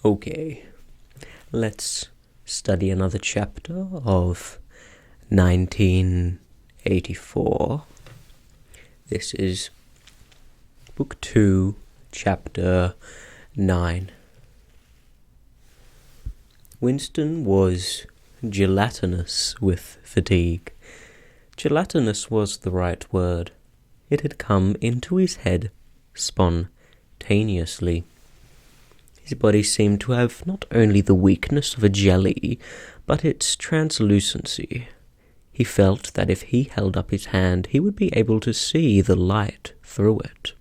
Okay, let's study another chapter of 1984. This is Book 2, Chapter 9. Winston was gelatinous with fatigue. Gelatinous was the right word. It had come into his head spontaneously. His body seemed to have not only the weakness of a jelly, but its translucency. He felt that if he held up his hand, he would be able to see the light through it.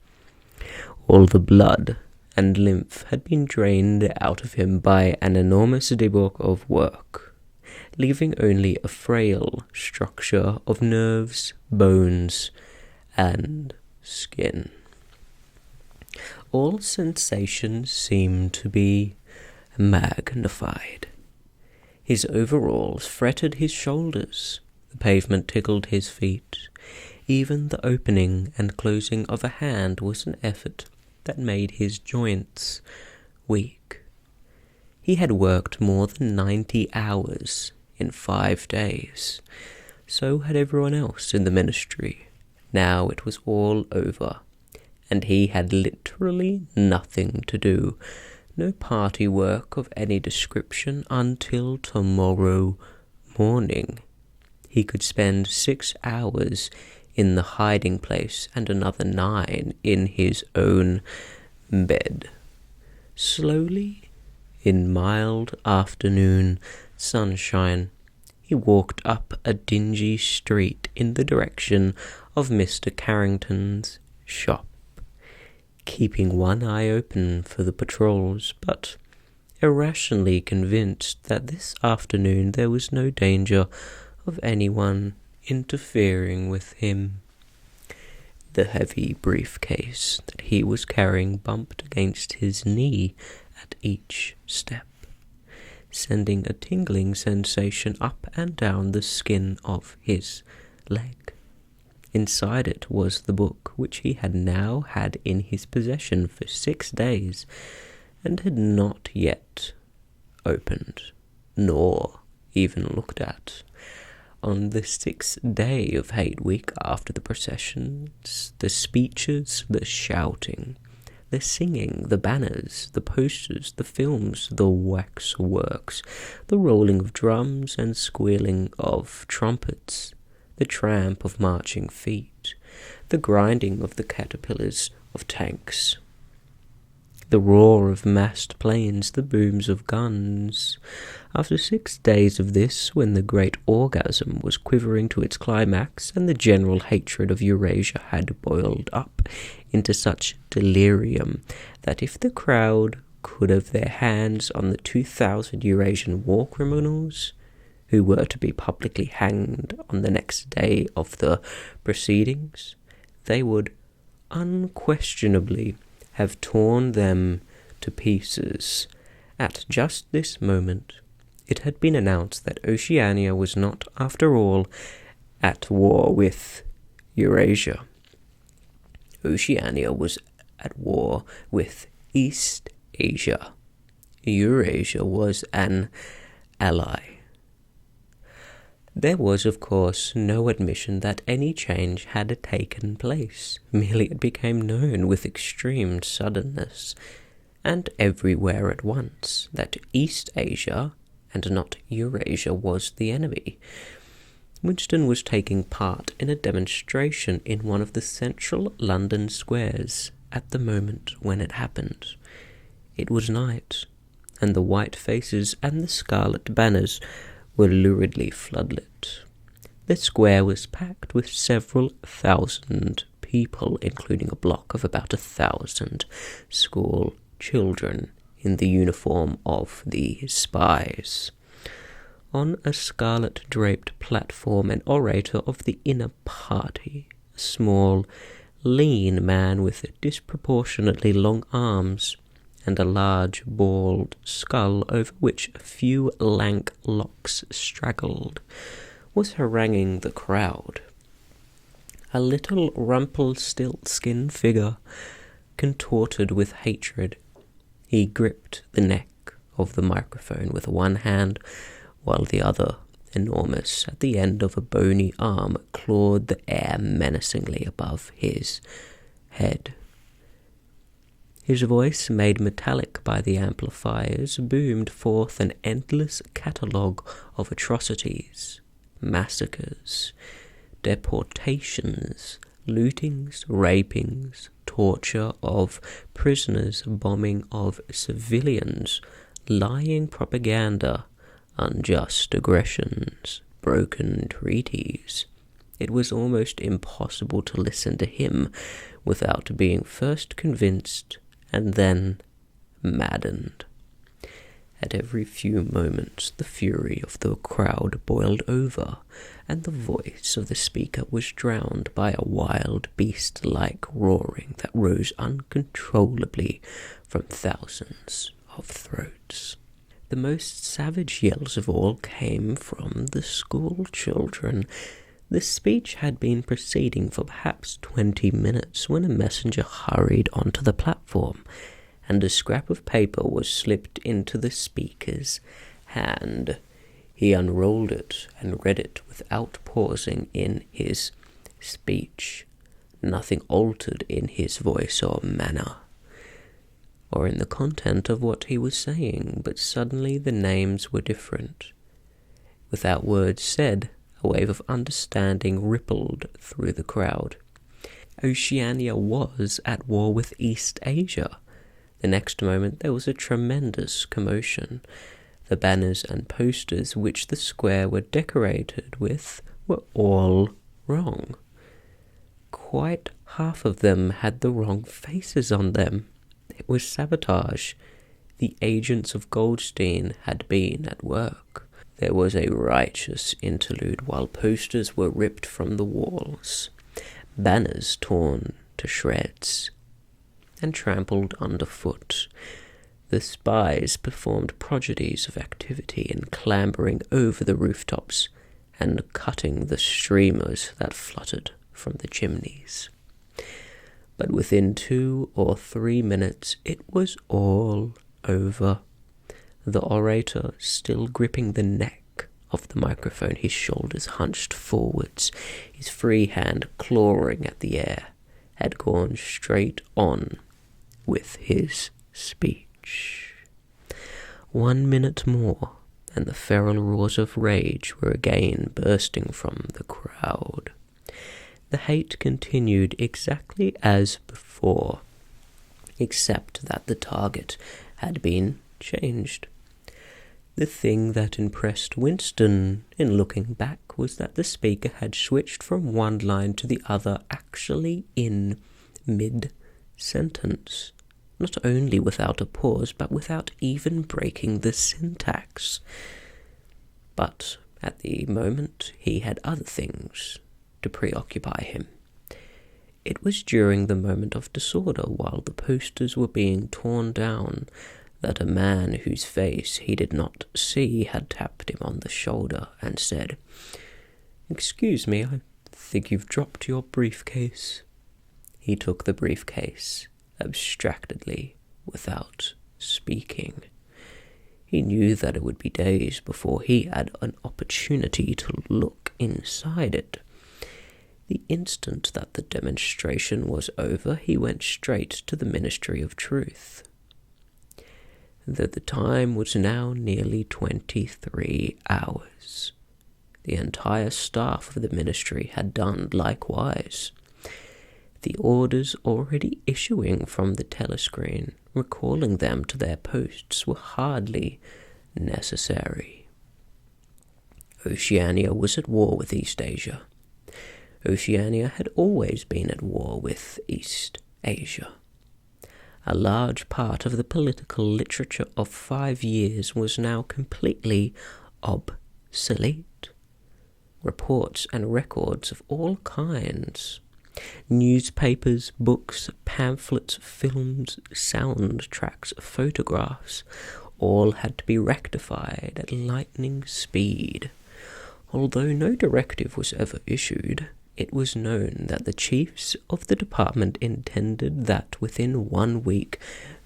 All the blood and lymph had been drained out of him by an enormous debauch of work, leaving only a frail structure of nerves, bones, and skin. All sensations seemed to be magnified. His overalls fretted his shoulders, the pavement tickled his feet. Even the opening and closing of a hand was an effort that made his joints weak. He had worked more than 90 hours in 5 days. So had everyone else in the ministry. Now it was all over, and he had literally nothing to do, no party work of any description until tomorrow morning. He could spend 6 hours in the hiding place and another 9 in his own bed. Slowly, in mild afternoon sunshine, he walked up a dingy street in the direction of Mr. Carrington's shop, keeping one eye open for the patrols, but irrationally convinced that this afternoon there was no danger of anyone interfering with him. The heavy briefcase that he was carrying bumped against his knee at each step, sending a tingling sensation up and down the skin of his leg. Inside it was the book which he had now had in his possession for 6 days and had not yet opened, nor even looked at. On the 6th day of Hate Week, after the processions, the speeches, the shouting, the singing, the banners, the posters, the films, the waxworks, the rolling of drums and squealing of trumpets, the tramp of marching feet, the grinding of the caterpillars of tanks, the roar of massed planes, the booms of guns. After 6 days of this, when the great orgasm was quivering to its climax and the general hatred of Eurasia had boiled up into such delirium that if the crowd could have their hands on the 2,000 Eurasian war criminals, who were to be publicly hanged on the next day of the proceedings, they would unquestionably have torn them to pieces. At just this moment, it had been announced that Oceania was not, after all, at war with Eurasia. Oceania was at war with East Asia. Eurasia was an ally. There was, of course, no admission that any change had taken place. Merely it became known with extreme suddenness, and everywhere at once, that East Asia, and not Eurasia, was the enemy. Winston was taking part in a demonstration in one of the central London squares at the moment when it happened. It was night, and the white faces and the scarlet banners were luridly floodlit. The square was packed with several thousand people, including a block of about 1,000 school children in the uniform of the spies. On a scarlet-draped platform, an orator of the inner party, a small, lean man with disproportionately long arms, and a large, bald skull over which a few lank locks straggled, was haranguing the crowd. A little Rumpelstiltskin figure, contorted with hatred, he gripped the neck of the microphone with one hand, while the other, enormous at the end of a bony arm, clawed the air menacingly above his head. His voice, made metallic by the amplifiers, boomed forth an endless catalogue of atrocities, massacres, deportations, lootings, rapings, torture of prisoners, bombing of civilians, lying propaganda, unjust aggressions, broken treaties. It was almost impossible to listen to him without being first convinced and then maddened. At every few moments the fury of the crowd boiled over, and the voice of the speaker was drowned by a wild beast-like roaring that rose uncontrollably from thousands of throats. The most savage yells of all came from the school children. The speech had been proceeding for perhaps 20 minutes when a messenger hurried onto the platform, and a scrap of paper was slipped into the speaker's hand. He unrolled it and read it without pausing in his speech. Nothing altered in his voice or manner, or in the content of what he was saying, but suddenly the names were different. Without words said, a wave of understanding rippled through the crowd. Oceania was at war with East Asia. The next moment there was a tremendous commotion. The banners and posters which the square were decorated with were all wrong. Quite half of them had the wrong faces on them. It was sabotage. The agents of Goldstein had been at work. There was a righteous interlude while posters were ripped from the walls, banners torn to shreds and trampled underfoot. The spies performed prodigies of activity in clambering over the rooftops and cutting the streamers that fluttered from the chimneys. But within 2 or 3 minutes it was all over. The orator, still gripping the neck of the microphone, his shoulders hunched forwards, his free hand clawing at the air, had gone straight on with his speech. 1 minute more, and the feral roars of rage were again bursting from the crowd. The hate continued exactly as before, except that the target had been changed. The thing that impressed Winston in looking back was that the speaker had switched from one line to the other actually in mid-sentence, not only without a pause, but without even breaking the syntax. But at the moment he had other things to preoccupy him. It was during the moment of disorder, while the posters were being torn down, that a man whose face he did not see had tapped him on the shoulder and said, "Excuse me, I think you've dropped your briefcase." He took the briefcase abstractedly, without speaking. He knew that it would be days before he had an opportunity to look inside it. The instant that the demonstration was over, he went straight to the Ministry of Truth. Though the time was now nearly 23 hours. The entire staff of the ministry had done likewise. The orders already issuing from the telescreen, recalling them to their posts, were hardly necessary. Oceania was at war with East Asia. Oceania had always been at war with East Asia. A large part of the political literature of 5 years was now completely obsolete. Reports and records of all kinds, newspapers, books, pamphlets, films, soundtracks, photographs, all had to be rectified at lightning speed. Although no directive was ever issued, it was known that the chiefs of the department intended that within 1 week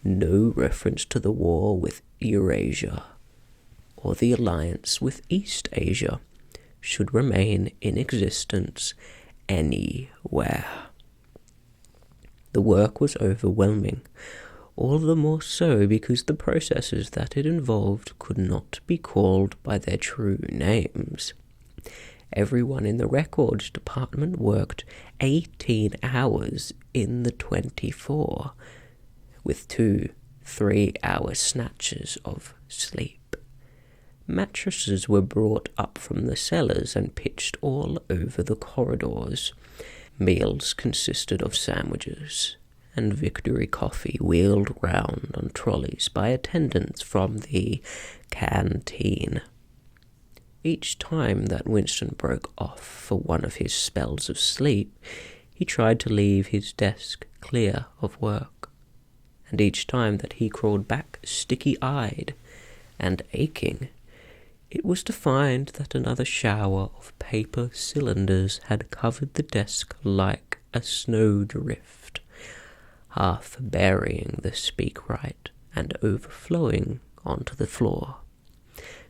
no reference to the war with Eurasia or the alliance with East Asia should remain in existence anywhere. The work was overwhelming, all the more so because the processes that it involved could not be called by their true names. Everyone in the records department worked 18 hours in the 24, with 2-3 hour snatches of sleep. Mattresses were brought up from the cellars and pitched all over the corridors. Meals consisted of sandwiches and victory coffee wheeled round on trolleys by attendants from the canteen. Each time that Winston broke off for one of his spells of sleep, he tried to leave his desk clear of work. And each time that he crawled back sticky-eyed and aching, it was to find that another shower of paper cylinders had covered the desk like a snowdrift, half burying the speakwrite and overflowing onto the floor,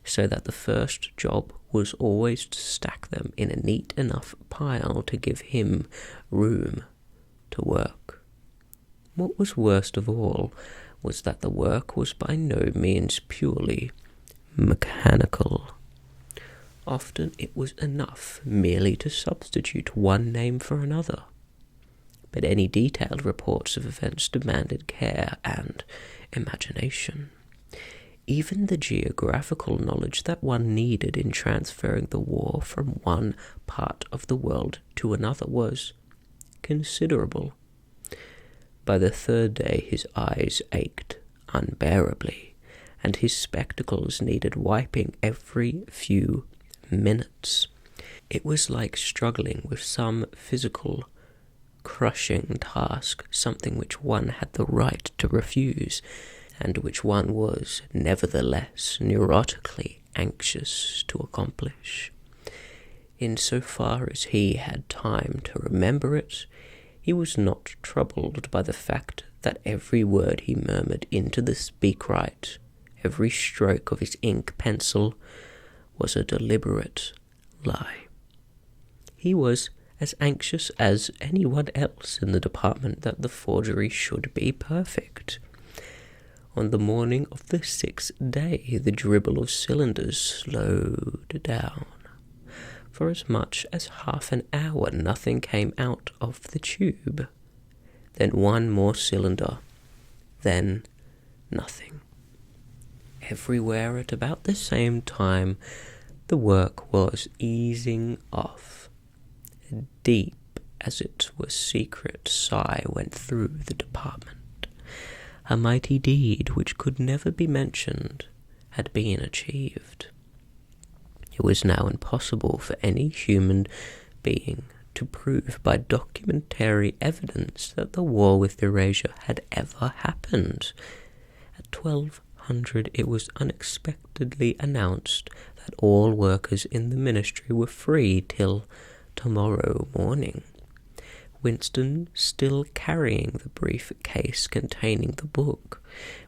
so that the first job was always to stack them in a neat enough pile to give him room to work. What was worst of all was that the work was by no means purely mechanical. Often it was enough merely to substitute one name for another, but any detailed reports of events demanded care and imagination. Even the geographical knowledge that one needed in transferring the war from one part of the world to another was considerable. By the third day his eyes ached unbearably, and his spectacles needed wiping every few minutes. It was like struggling with some physical, crushing task, something which one had the right to refuse, and which one was, nevertheless, neurotically anxious to accomplish. In so far as he had time to remember it, he was not troubled by the fact that every word he murmured into the speakwrite, every stroke of his ink pencil, was a deliberate lie. He was as anxious as anyone else in the department that the forgery should be perfect. On the morning of the 6th day, the dribble of cylinders slowed down. For as much as half an hour, nothing came out of the tube. Then one more cylinder. Then nothing. Everywhere at about the same time, the work was easing off. A deep, as it were secret, sigh went through the department. A mighty deed which could never be mentioned had been achieved. It was now impossible for any human being to prove by documentary evidence that the war with Eurasia had ever happened. At 1200 it was unexpectedly announced that all workers in the ministry were free till tomorrow morning. Winston, still carrying the briefcase containing the book,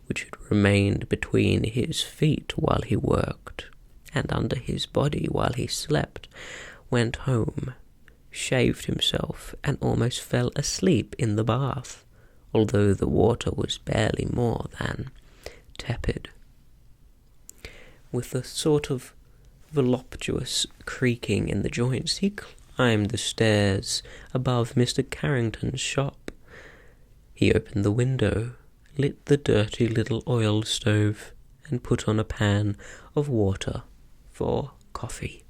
which had remained between his feet while he worked, and under his body while he slept, went home, shaved himself, and almost fell asleep in the bath, although the water was barely more than tepid. With a sort of voluptuous creaking in the joints, he climbed the stairs above Mr. Carrington's shop. He opened the window, lit the dirty little oil stove, and put on a pan of water for coffee.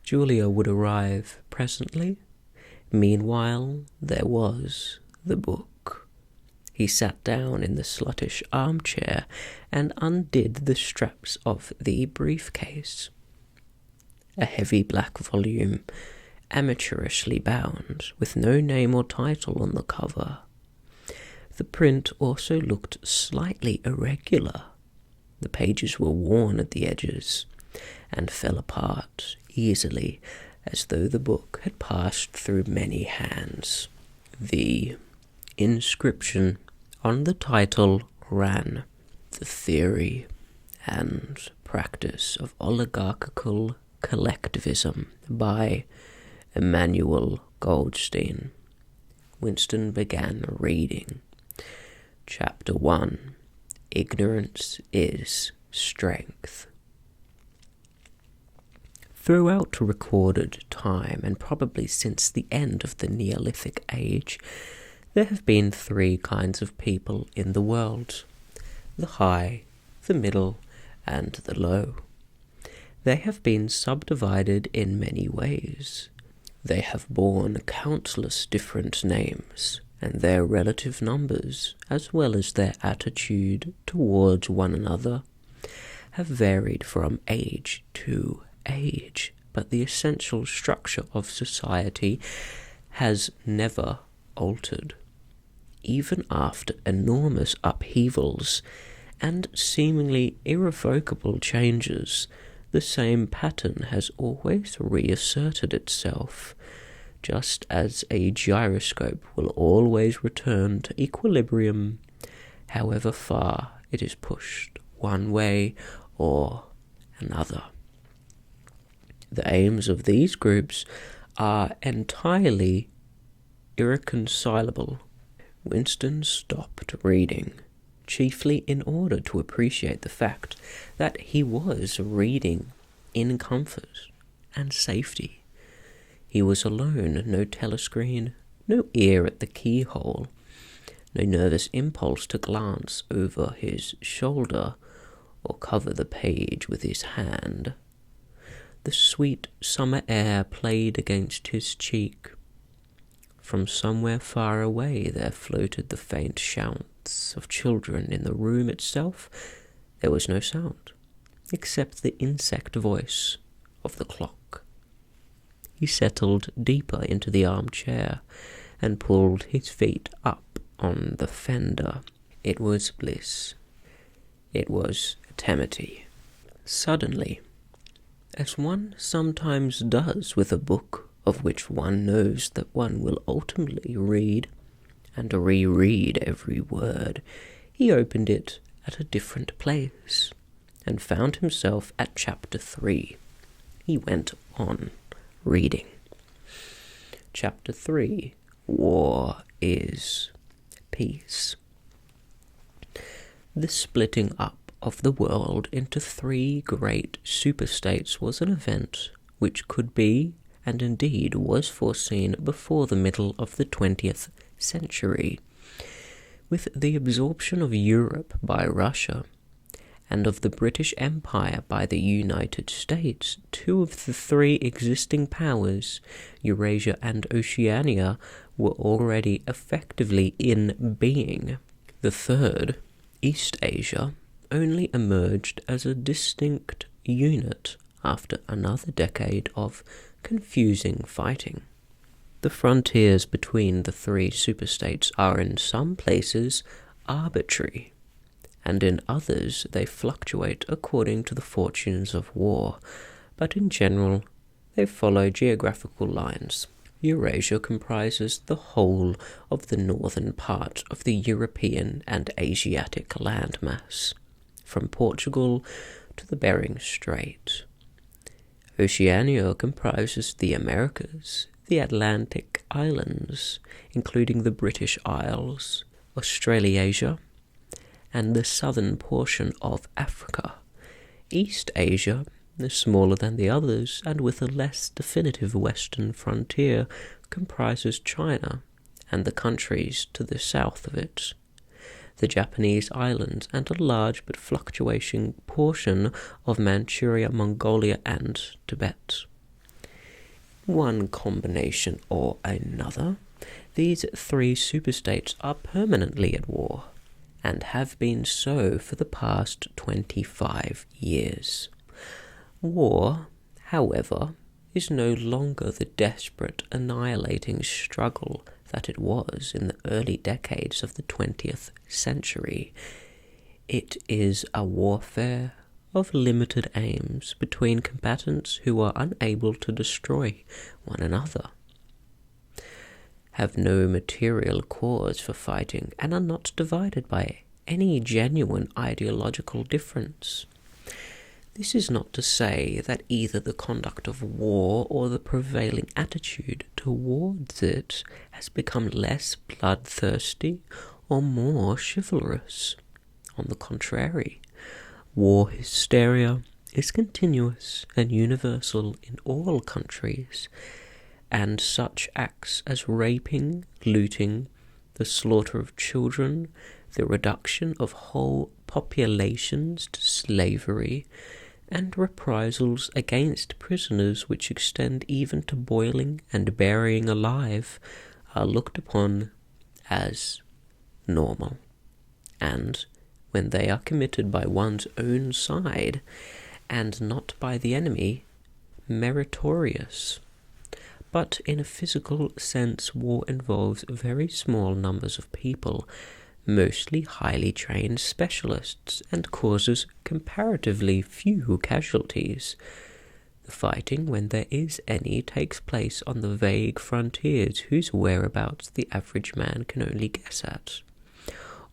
Julia would arrive presently. Meanwhile, there was the book. He sat down in the sluttish armchair and undid the straps of the briefcase. A heavy black volume, amateurishly bound, with no name or title on the cover. The print also looked slightly irregular. The pages were worn at the edges and fell apart easily, as though the book had passed through many hands. The inscription on the title ran the theory and practice of oligarchical collectivism by Emmanuel Goldstein, Winston began reading. Chapter 1, Ignorance is Strength. Throughout recorded time, and probably since the end of the Neolithic Age, there have been three kinds of people in the world: the high, the middle, and the low. They have been subdivided in many ways. They have borne countless different names, and their relative numbers, as well as their attitude towards one another, have varied from age to age, but the essential structure of society has never altered. Even after enormous upheavals and seemingly irrevocable changes, the same pattern has always reasserted itself, just as a gyroscope will always return to equilibrium, however far it is pushed one way or another. The aims of these groups are entirely irreconcilable. Winston stopped reading, chiefly in order to appreciate the fact that he was reading in comfort and safety. He was alone, no telescreen, no ear at the keyhole, no nervous impulse to glance over his shoulder or cover the page with his hand. The sweet summer air played against his cheek. From somewhere far away there floated the faint shouts of children. In the room itself there was no sound, except the insect voice of the clock. He settled deeper into the armchair and pulled his feet up on the fender. It was bliss. It was eternity. Suddenly, as one sometimes does with a book of which one knows that one will ultimately read and reread every word, he opened it at a different place and found himself at chapter 3. He went on reading. Chapter 3, War is Peace. The splitting up of the world into three great superstates was an event which could be, and indeed was foreseen before the middle of the 20th century. With the absorption of Europe by Russia and of the British Empire by the United States, two of the three existing powers, Eurasia and Oceania, were already effectively in being. The third, East Asia, only emerged as a distinct unit after another decade of confusing fighting. The frontiers between the three superstates are in some places arbitrary, and in others they fluctuate according to the fortunes of war, but in general they follow geographical lines. Eurasia comprises the whole of the northern part of the European and Asiatic landmass, from Portugal to the Bering Strait. Oceania comprises the Americas, the Atlantic Islands, including the British Isles, Australasia, and the southern portion of Africa. East Asia is smaller than the others, and with a less definitive western frontier, comprises China and the countries to the south of it, the Japanese islands, and a large but fluctuating portion of Manchuria, Mongolia, and Tibet. One combination or another, these three superstates are permanently at war, and have been so for the past 25 years. War, however, is no longer the desperate, annihilating struggle that it was in the early decades of the 20th century. It is a warfare of limited aims between combatants who are unable to destroy one another, have no material cause for fighting, and are not divided by any genuine ideological difference. This is not to say that either the conduct of war or the prevailing attitude towards it has become less bloodthirsty or more chivalrous. On the contrary, war hysteria is continuous and universal in all countries, and such acts as raping, looting, the slaughter of children, the reduction of whole populations to slavery, and reprisals against prisoners which extend even to boiling and burying alive are looked upon as normal, and when they are committed by one's own side and not by the enemy, meritorious. But in a physical sense, war involves very small numbers of people, mostly highly trained specialists, and causes comparatively few casualties. The fighting, when there is any, takes place on the vague frontiers whose whereabouts the average man can only guess at,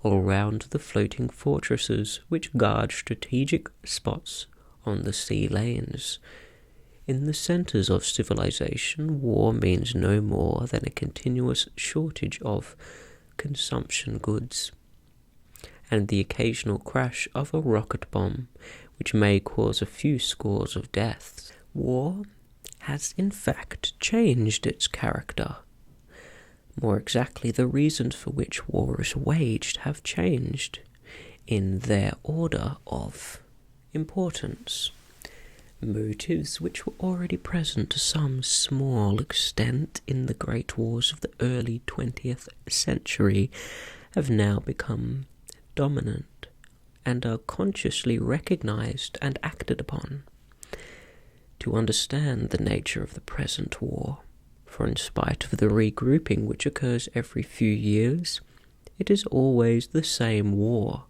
or round the floating fortresses which guard strategic spots on the sea lanes. In the centres of civilization, war means no more than a continuous shortage of consumption goods, and the occasional crash of a rocket bomb, which may cause a few scores of deaths. War has in fact changed its character. More exactly, the reasons for which war is waged have changed in their order of importance. Motives which were already present to some small extent in the great wars of the early 20th century have now become dominant and are consciously recognized and acted upon. To understand the nature of the present war, for in spite of the regrouping which occurs every few years, it is always the same war,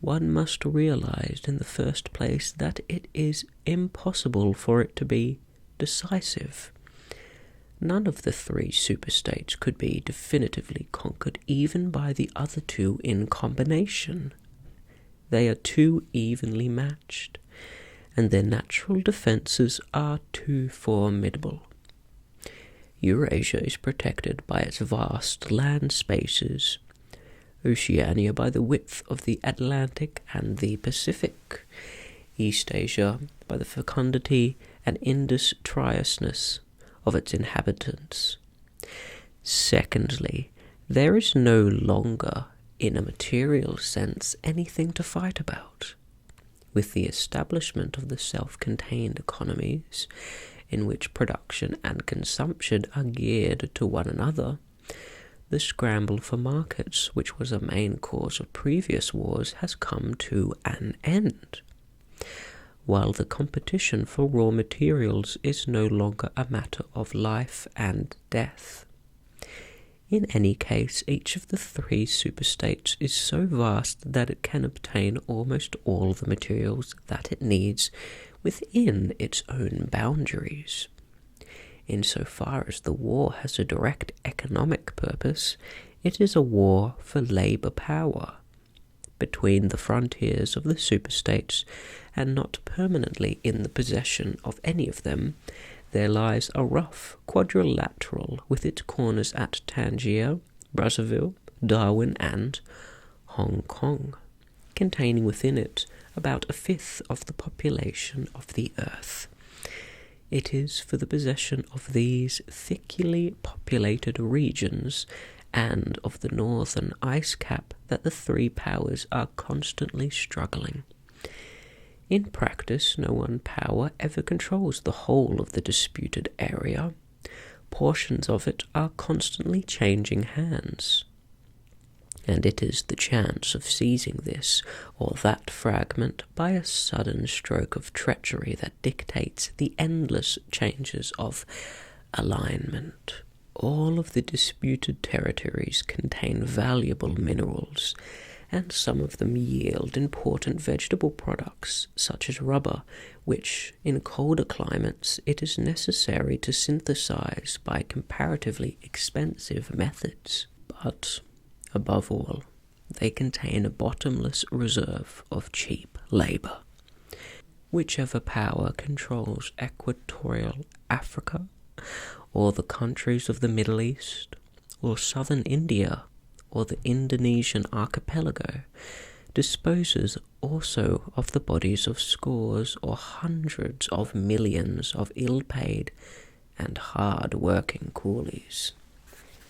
one must realize in the first place that it is impossible for it to be decisive. None of the three superstates could be definitively conquered even by the other two in combination. They are too evenly matched, and their natural defences are too formidable. Eurasia is protected by its vast land spaces, Oceania by the width of the Atlantic and the Pacific, East Asia by the fecundity and industriousness of its inhabitants. Secondly, there is no longer, in a material sense, anything to fight about. With the establishment of the self-contained economies, in which production and consumption are geared to one another, the scramble for markets, which was a main cause of previous wars, has come to an end, while the competition for raw materials is no longer a matter of life and death. In any case, each of the three superstates is so vast that it can obtain almost all the materials that it needs within its own boundaries. Insofar as the war has a direct economic purpose, it is a war for labour power. Between the frontiers of the superstates, and not permanently in the possession of any of them, there lies a rough quadrilateral with its corners at Tangier, Brazzaville, Darwin, and Hong Kong, containing within it about a fifth of the population of the earth. It is for the possession of these thickly populated regions and of the northern ice cap that the three powers are constantly struggling. In practice, no one power ever controls the whole of the disputed area. Portions of it are constantly changing hands, and it is the chance of seizing this or that fragment by a sudden stroke of treachery that dictates the endless changes of alignment. All of the disputed territories contain valuable minerals, and some of them yield important vegetable products, such as rubber, which, in colder climates, it is necessary to synthesize by comparatively expensive methods. But, above all, they contain a bottomless reserve of cheap labour. Whichever power controls equatorial Africa, or the countries of the Middle East, or southern India, or the Indonesian archipelago, disposes also of the bodies of scores or hundreds of millions of ill-paid and hard-working coolies.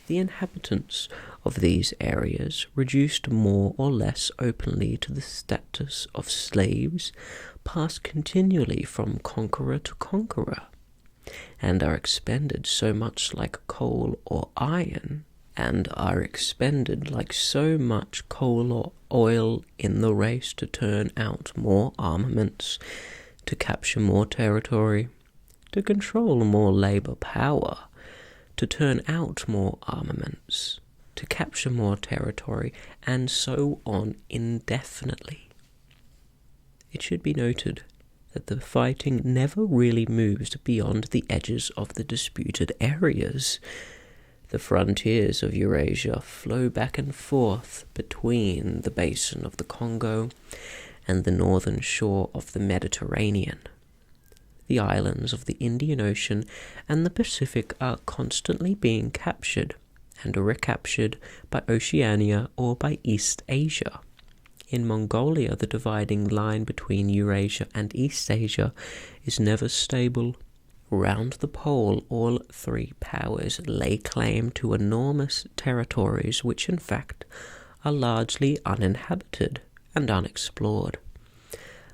The inhabitants of these areas, reduced more or less openly to the status of slaves, pass continually from conqueror to conqueror, and are expended so much like coal or iron, and are expended like so much coal or oil in the race to turn out more armaments, to capture more territory, to control more labour power, to turn out more armaments, to capture more territory, and so on indefinitely. It should be noted that the fighting never really moves beyond the edges of the disputed areas. The frontiers of Eurasia flow back and forth between the basin of the Congo and the northern shore of the Mediterranean. The islands of the Indian Ocean and the Pacific are constantly being captured and recaptured by Oceania or by East Asia. In Mongolia, the dividing line between Eurasia and East Asia is never stable. Round the pole, all three powers lay claim to enormous territories which in fact are largely uninhabited and unexplored.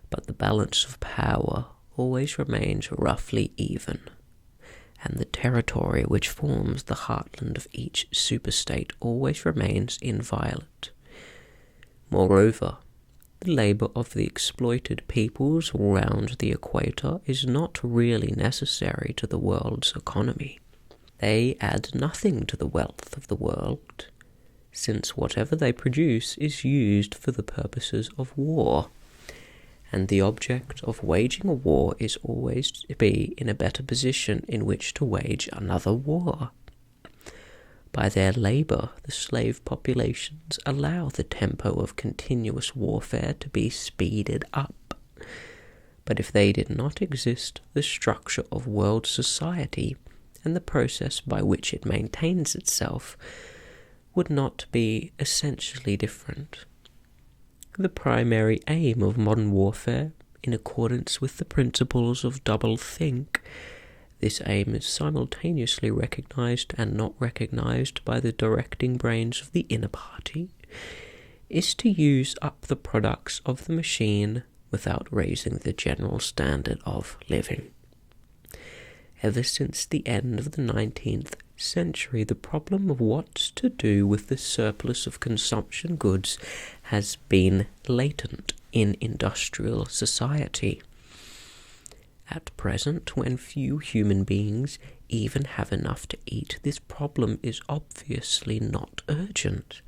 But the balance of power always remains roughly even, and the territory which forms the heartland of each superstate always remains inviolate. Moreover, the labour of the exploited peoples round the equator is not really necessary to the world's economy. They add nothing to the wealth of the world, since whatever they produce is used for the purposes of war, and the object of waging a war is always to be in a better position in which to wage another war. By their labour, the slave populations allow the tempo of continuous warfare to be speeded up. But if they did not exist, the structure of world society and the process by which it maintains itself would not be essentially different. The primary aim of modern warfare, in accordance with the principles of doublethink, this aim is simultaneously recognized and not recognized by the directing brains of the inner party, is to use up the products of the machine without raising the general standard of living. Ever since the end of the 19th century, the problem of what to do with the surplus of consumption goods has been latent in industrial society. At present, when few human beings even have enough to eat, this problem is obviously not urgent,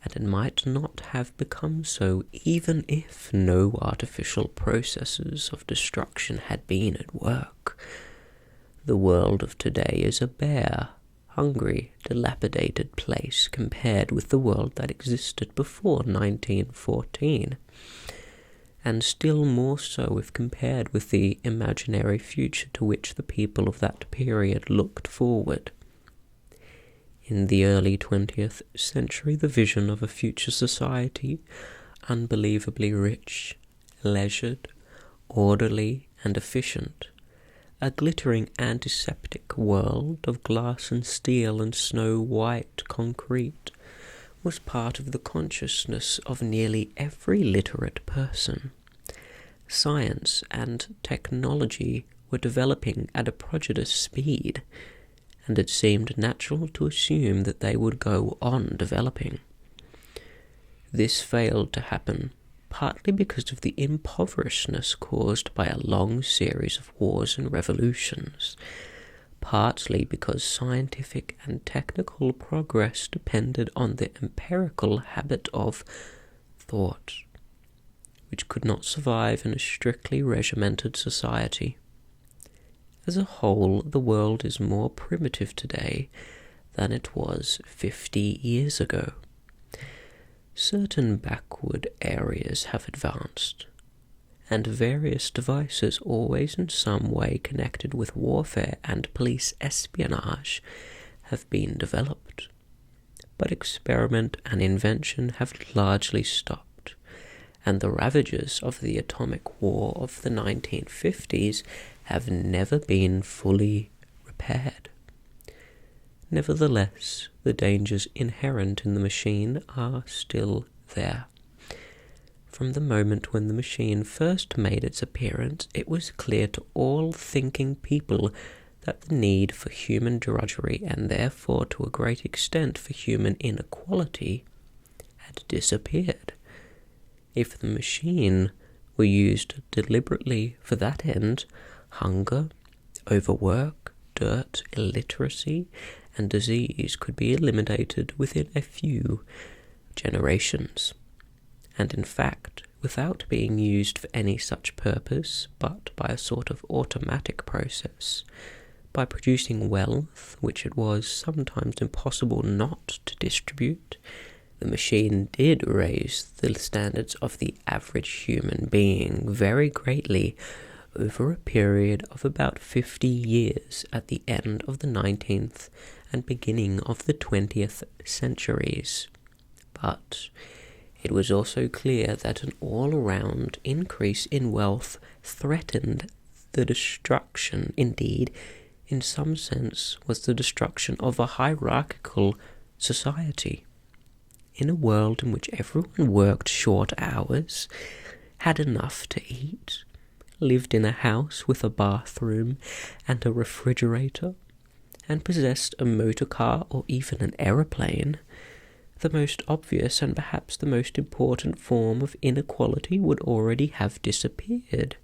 and it might not have become so even if no artificial processes of destruction had been at work. The world of today is a bare, hungry, dilapidated place compared with the world that existed before 1914. And still more so if compared with the imaginary future to which the people of that period looked forward. In the early 20th century, the vision of a future society, unbelievably rich, leisured, orderly, and efficient, a glittering antiseptic world of glass and steel and snow-white concrete, was part of the consciousness of nearly every literate person. Science and technology were developing at a prodigious speed, and it seemed natural to assume that they would go on developing. This failed to happen, partly because of the impoverishedness caused by a long series of wars and revolutions, partly because scientific and technical progress depended on the empirical habit of thought, which could not survive in a strictly regimented society. As a whole, the world is more primitive today than it was 50 years ago. certain backward areas have advanced, and various devices always in some way connected with warfare and police espionage have been developed. But experiment and invention have largely stopped, and the ravages of the atomic war of the 1950s have never been fully repaired. Nevertheless, the dangers inherent in the machine are still there. From the moment when the machine first made its appearance, it was clear to all thinking people that the need for human drudgery, and therefore to a great extent for human inequality, had disappeared. If the machine were used deliberately for that end, hunger, overwork, dirt, illiteracy, and disease could be eliminated within a few generations. And in fact, without being used for any such purpose, but by a sort of automatic process, by producing wealth which it was sometimes impossible not to distribute, the machine did raise the standards of the average human being very greatly over a period of about 50 years at the end of the 19th and beginning of the 20th centuries. But it was also clear that an all-around increase in wealth threatened the destruction, indeed, in some sense, was the destruction of a hierarchical society. In a world in which everyone worked short hours, had enough to eat, lived in a house with a bathroom and a refrigerator, and possessed a motor car or even an aeroplane, the most obvious and perhaps the most important form of inequality would already have disappeared.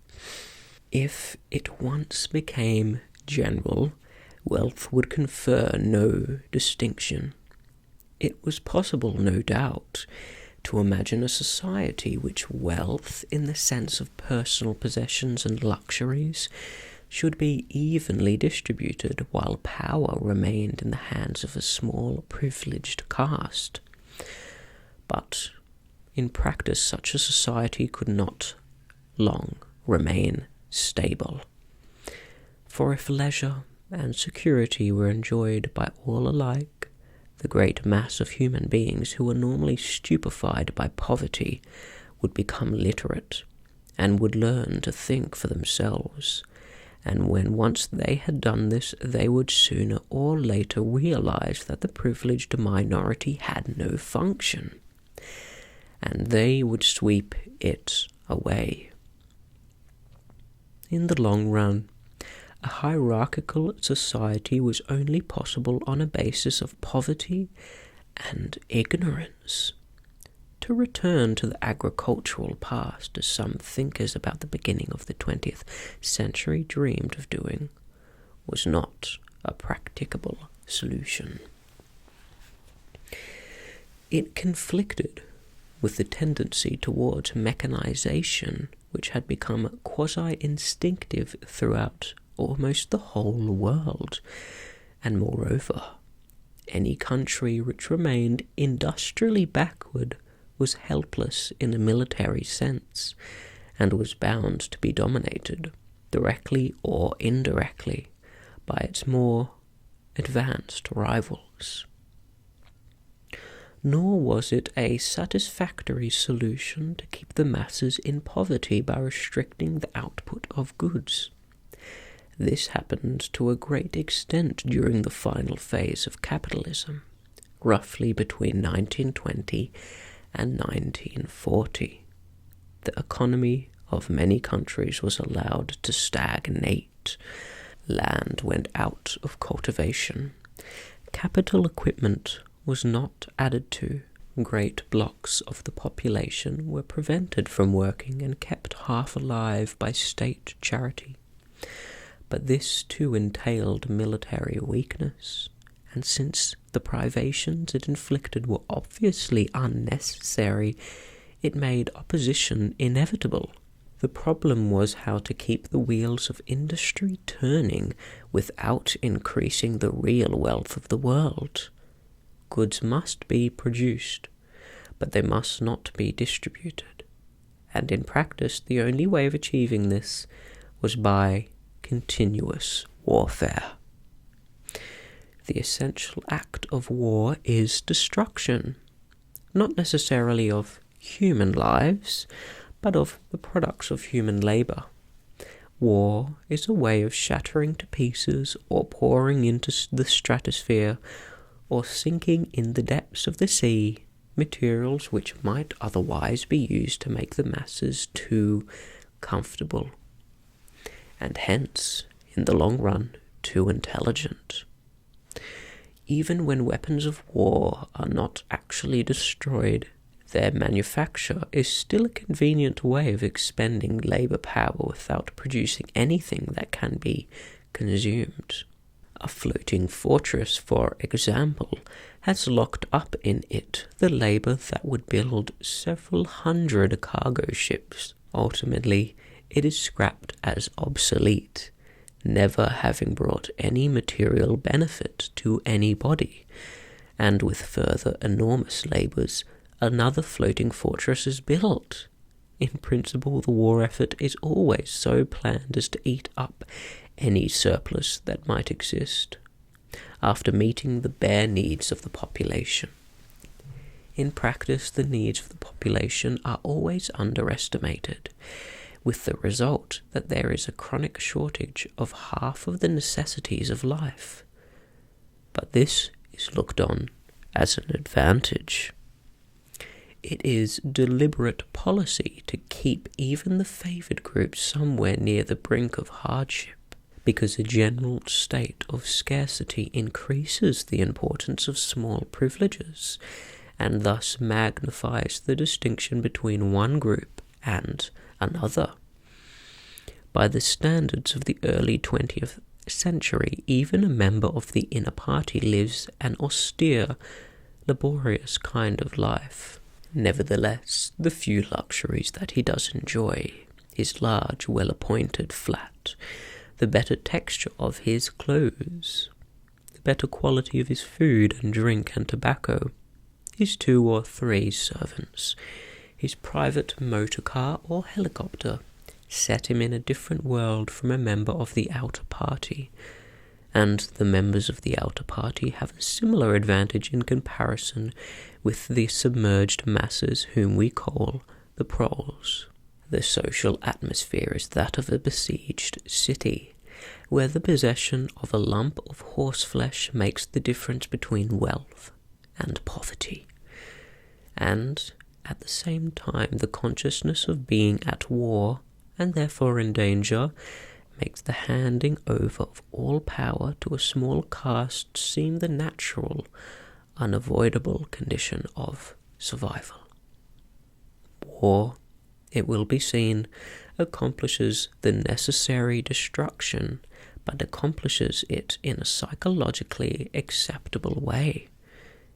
If it once became general, wealth would confer no distinction. It was possible, no doubt, to imagine a society which wealth, in the sense of personal possessions and luxuries, should be evenly distributed, while power remained in the hands of a small, privileged caste. But in practice, such a society could not long remain stable. For if leisure and security were enjoyed by all alike, the great mass of human beings who were normally stupefied by poverty would become literate and would learn to think for themselves, and when once they had done this, they would sooner or later realize that the privileged minority had no function, and they would sweep it away. In the long run, a hierarchical society was only possible on a basis of poverty and ignorance. To return to the agricultural past, as some thinkers about the beginning of the 20th century dreamed of doing, was not a practicable solution. It conflicted with the tendency towards mechanization, which had become quasi-instinctive throughout almost the whole world, and moreover, any country which remained industrially backward was helpless in a military sense, and was bound to be dominated, directly or indirectly, by its more advanced rivals. Nor was it a satisfactory solution to keep the masses in poverty by restricting the output of goods. This happened to a great extent during the final phase of capitalism, roughly between 1920 and 1940. The economy of many countries was allowed to stagnate. Land went out of cultivation. Capital equipment was not added to. Great blocks of the population were prevented from working and kept half alive by state charity. But this too entailed military weakness, and since the privations it inflicted were obviously unnecessary, it made opposition inevitable. The problem was how to keep the wheels of industry turning without increasing the real wealth of the world. Goods must be produced, but they must not be distributed. And in practice, the only way of achieving this was by continuous warfare. The essential act of war is destruction, not necessarily of human lives, but of the products of human labour. War is a way of shattering to pieces or pouring into the stratosphere or sinking in the depths of the sea materials which might otherwise be used to make the masses too comfortable, and hence, in the long run, too intelligent. Even when weapons of war are not actually destroyed, their manufacture is still a convenient way of expending labour power without producing anything that can be consumed. A floating fortress, for example, has locked up in it the labour that would build several hundred cargo ships. Ultimately, it is scrapped as obsolete, never having brought any material benefit to anybody, and with further enormous labours, another floating fortress is built. In principle, the war effort is always so planned as to eat up any surplus that might exist, after meeting the bare needs of the population. In practice, the needs of the population are always underestimated, with the result that there is a chronic shortage of half of the necessities of life. But this is looked on as an advantage. It is deliberate policy to keep even the favoured groups somewhere near the brink of hardship, because a general state of scarcity increases the importance of small privileges, and thus magnifies the distinction between one group and another. By the standards of the early 20th century, even a member of the inner party lives an austere, laborious kind of life. Nevertheless, the few luxuries that he does enjoy, his large, well-appointed flat, the better texture of his clothes, the better quality of his food and drink and tobacco, his 2 or 3 servants, his private motor car or helicopter, set him in a different world from a member of the outer party, and the members of the outer party have a similar advantage in comparison with the submerged masses whom we call the proles. The social atmosphere is that of a besieged city, where the possession of a lump of horseflesh makes the difference between wealth and poverty, and at the same time the consciousness of being at war, and therefore in danger, makes the handing over of all power to a small caste seem the natural, unavoidable condition of survival. War, it will be seen, accomplishes the necessary destruction, but accomplishes it in a psychologically acceptable way.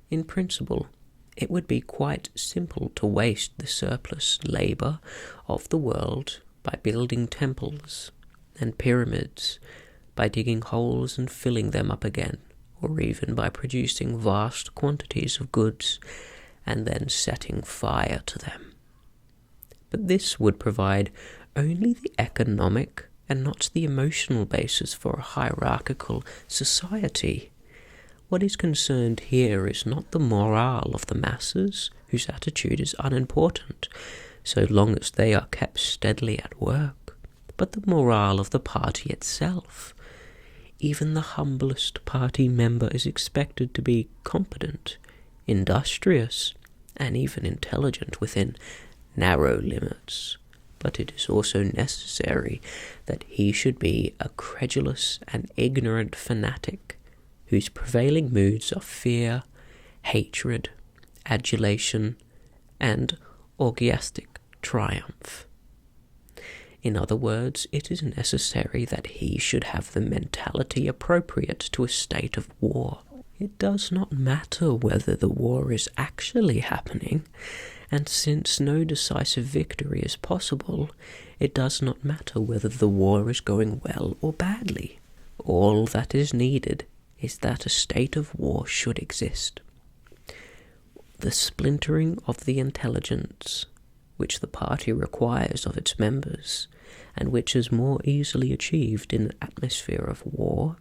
In principle, it would be quite simple to waste the surplus labour of the world by building temples and pyramids, by digging holes and filling them up again, or even by producing vast quantities of goods and then setting fire to them. But this would provide only the economic and not the emotional basis for a hierarchical society. What is concerned here is not the morale of the masses, whose attitude is unimportant, so long as they are kept steadily at work, but the morale of the party itself. Even the humblest party member is expected to be competent, industrious, and even intelligent within narrow limits, but it is also necessary that he should be a credulous and ignorant fanatic, whose prevailing moods are fear, hatred, adulation, and orgiastic triumph. In other words, it is necessary that he should have the mentality appropriate to a state of war. It does not matter whether the war is actually happening, and since no decisive victory is possible, it does not matter whether the war is going well or badly. All that is needed is that a state of war should exist. The splintering of the intelligence, which the party requires of its members, and which is more easily achieved in an atmosphere of war,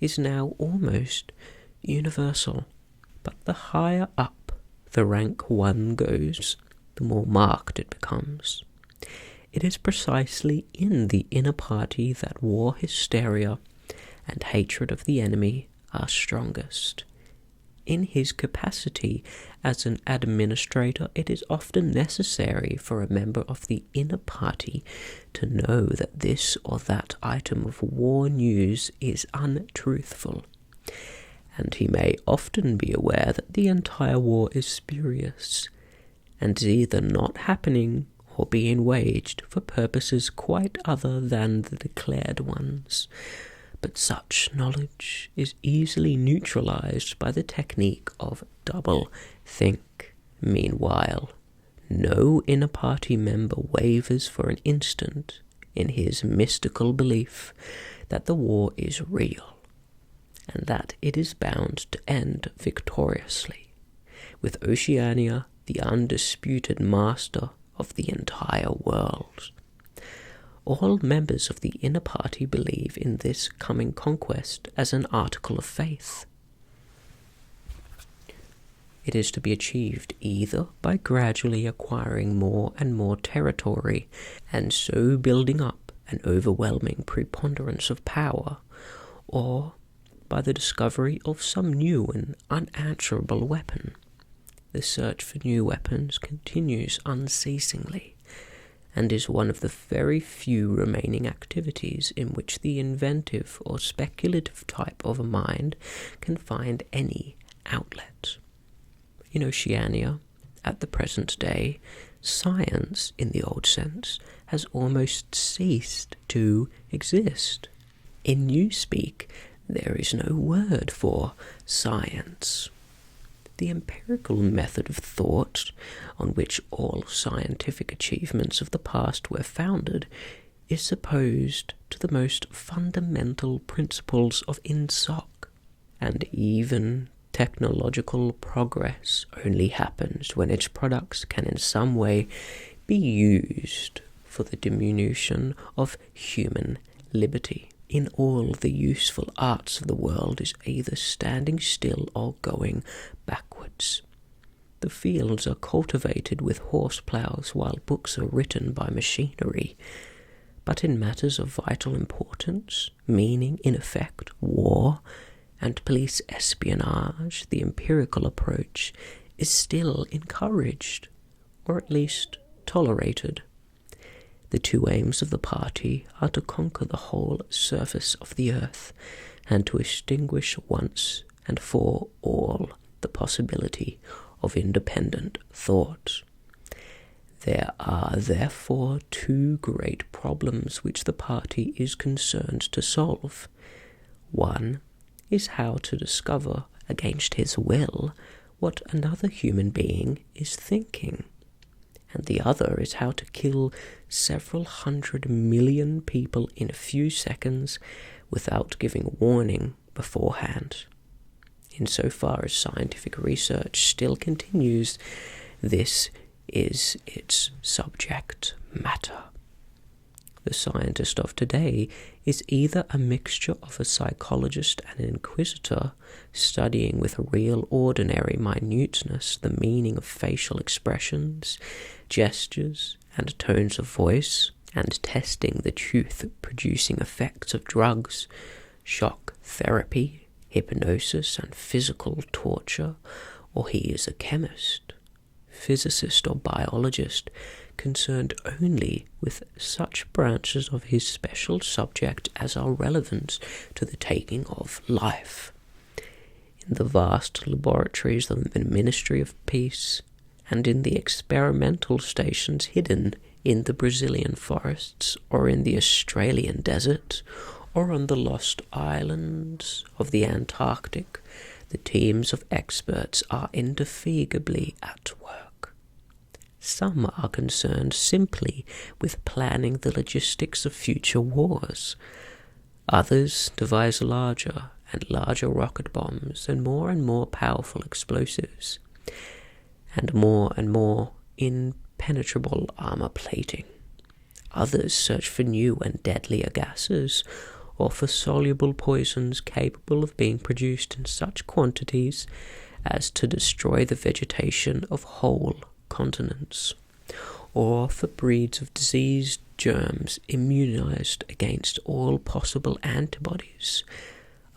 is now almost universal. But the higher up the rank one goes, the more marked it becomes. It is precisely in the inner party that war hysteria and hatred of the enemy are strongest. In his capacity as an administrator, it is often necessary for a member of the inner party to know that this or that item of war news is untruthful, and he may often be aware that the entire war is spurious, and is either not happening or being waged for purposes quite other than the declared ones. But such knowledge is easily neutralized by the technique of double think. Meanwhile, no inner party member wavers for an instant in his mystical belief that the war is real, and that it is bound to end victoriously, with Oceania the undisputed master of the entire world. All members of the inner party believe in this coming conquest as an article of faith. It is to be achieved either by gradually acquiring more and more territory, and so building up an overwhelming preponderance of power, or by the discovery of some new and unanswerable weapon. The search for new weapons continues unceasingly, and is one of the very few remaining activities in which the inventive or speculative type of a mind can find any outlet. In Oceania, at the present day, science, in the old sense, has almost ceased to exist. In Newspeak, there is no word for science. The empirical method of thought, on which all scientific achievements of the past were founded, is supposed to the most fundamental principles of INSOC, and even technological progress only happens when its products can in some way be used for the diminution of human liberty. In all the useful arts of the world is either standing still or going backwards. The fields are cultivated with horse ploughs while books are written by machinery. But in matters of vital importance, meaning in effect war, and police espionage, the empirical approach is still encouraged, or at least tolerated. The two aims of the party are to conquer the whole surface of the earth, and to extinguish once and for all the possibility of independent thought. There are therefore two great problems which the party is concerned to solve. One is how to discover, against his will, what another human being is thinking, and the other is how to kill several 100 million people in a few seconds without giving warning beforehand. Insofar as scientific research still continues, this is its subject matter. The scientist of today is either a mixture of a psychologist and an inquisitor, studying with real ordinary minuteness the meaning of facial expressions, gestures, and tones of voice, and testing the truth-producing effects of drugs, shock therapy, hypnosis, and physical torture, or he is a chemist, physicist, or biologist, concerned only with such branches of his special subject as are relevant to the taking of life. In the vast laboratories of the Ministry of Peace, and in the experimental stations hidden in the Brazilian forests, or in the Australian desert, or on the lost islands of the Antarctic, the teams of experts are indefatigably at work. Some are concerned simply with planning the logistics of future wars. Others devise larger and larger rocket bombs and more powerful explosives. and more impenetrable armor plating. Others search for new and deadlier gases, or for soluble poisons capable of being produced in such quantities as to destroy the vegetation of whole continents, or for breeds of diseased germs immunized against all possible antibodies.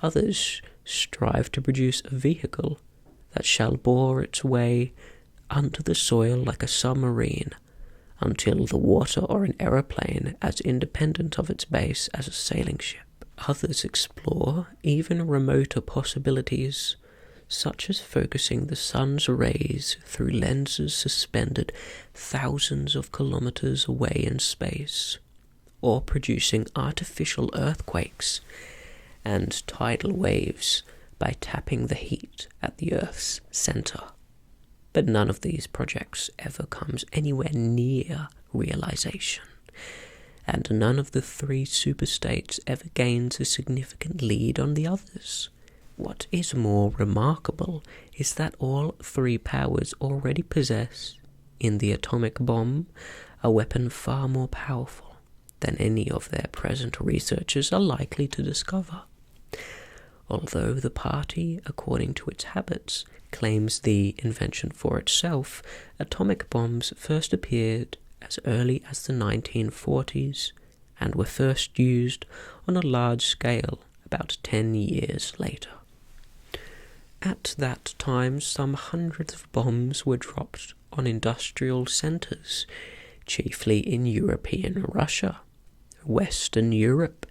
Others strive to produce a vehicle that shall bore its way under the soil like a submarine, until the water or an aeroplane as independent of its base as a sailing ship. Others explore even remoter possibilities, such as focusing the sun's rays through lenses suspended thousands of kilometers away in space, or producing artificial earthquakes and tidal waves by tapping the heat at the Earth's center. But none of these projects ever comes anywhere near realization, and none of the three superstates ever gains a significant lead on the others. What is more remarkable is that all three powers already possess, in the atomic bomb, a weapon far more powerful than any of their present researchers are likely to discover. Although the party, according to its habits, claims the invention for itself, atomic bombs first appeared as early as the 1940s and were first used on a large scale about 10 years later. At that time, some hundreds of bombs were dropped on industrial centres, chiefly in European Russia, Western Europe,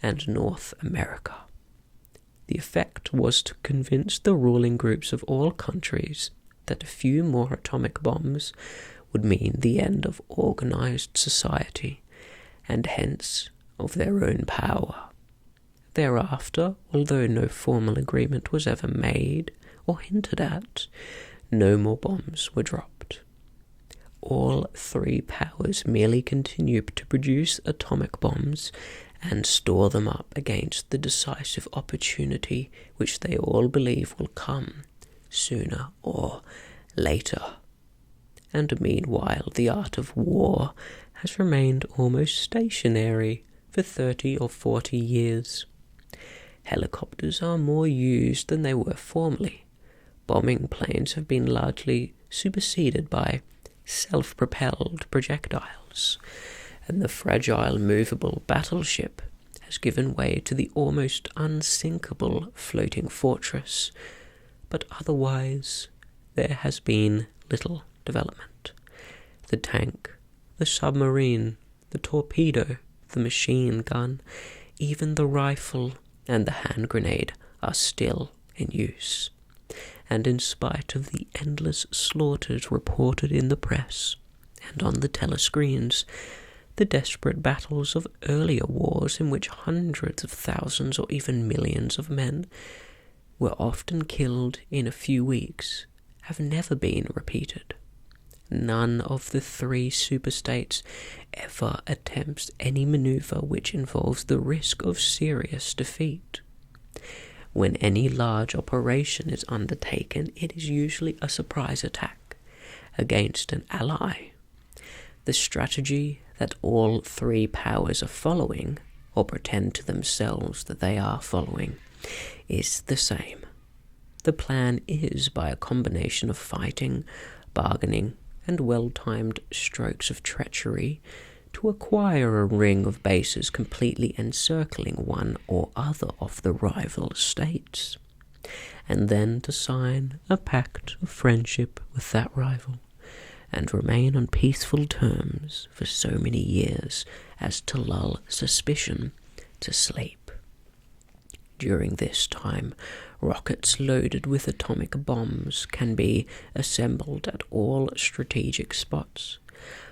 and North America. The effect was to convince the ruling groups of all countries that a few more atomic bombs would mean the end of organized society, and hence of their own power. Thereafter, although no formal agreement was ever made or hinted at, no more bombs were dropped. All three powers merely continued to produce atomic bombs and store them up against the decisive opportunity which they all believe will come sooner or later. And meanwhile the art of war has remained almost stationary for 30 or 40 years. Helicopters are more used than they were formerly. Bombing planes have been largely superseded by self-propelled projectiles, and the fragile movable battleship has given way to the almost unsinkable floating fortress, but otherwise there has been little development. The tank, the submarine, the torpedo, the machine gun, even the rifle and the hand grenade are still in use. And in spite of the endless slaughters reported in the press and on the telescreens, the desperate battles of earlier wars in which hundreds of thousands or even millions of men were often killed in a few weeks have never been repeated. None of the three superstates ever attempts any maneuver which involves the risk of serious defeat. When any large operation is undertaken, it is usually a surprise attack against an ally. The strategy that all three powers are following, or pretend to themselves that they are following, is the same. The plan is, by a combination of fighting, bargaining, and well-timed strokes of treachery, to acquire a ring of bases completely encircling one or other of the rival states, and then to sign a pact of friendship with that rival, and remain on peaceful terms for so many years as to lull suspicion to sleep. During this time, rockets loaded with atomic bombs can be assembled at all strategic spots.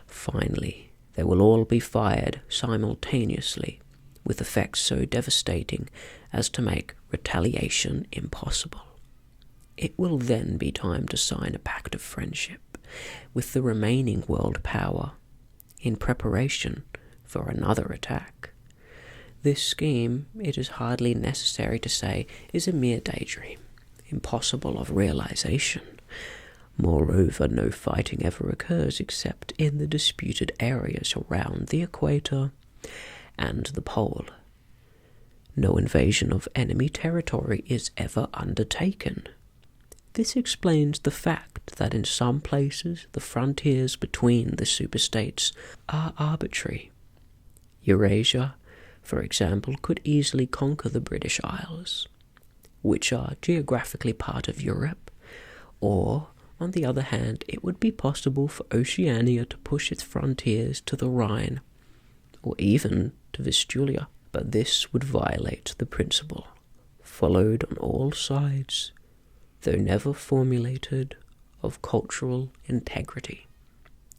Finally, they will all be fired simultaneously, with effects so devastating as to make retaliation impossible. It will then be time to sign a pact of friendship with the remaining world power in preparation for another attack. This scheme, it is hardly necessary to say, is a mere daydream, impossible of realization. Moreover, no fighting ever occurs except in the disputed areas around the equator and the pole. No invasion of enemy territory is ever undertaken. This explains the fact that in some places the frontiers between the superstates are arbitrary. Eurasia, for example, could easily conquer the British Isles, which are geographically part of Europe, or, on the other hand, it would be possible for Oceania to push its frontiers to the Rhine, or even to Vistula, but this would violate the principle, followed on all sides, though never formulated, of cultural integrity.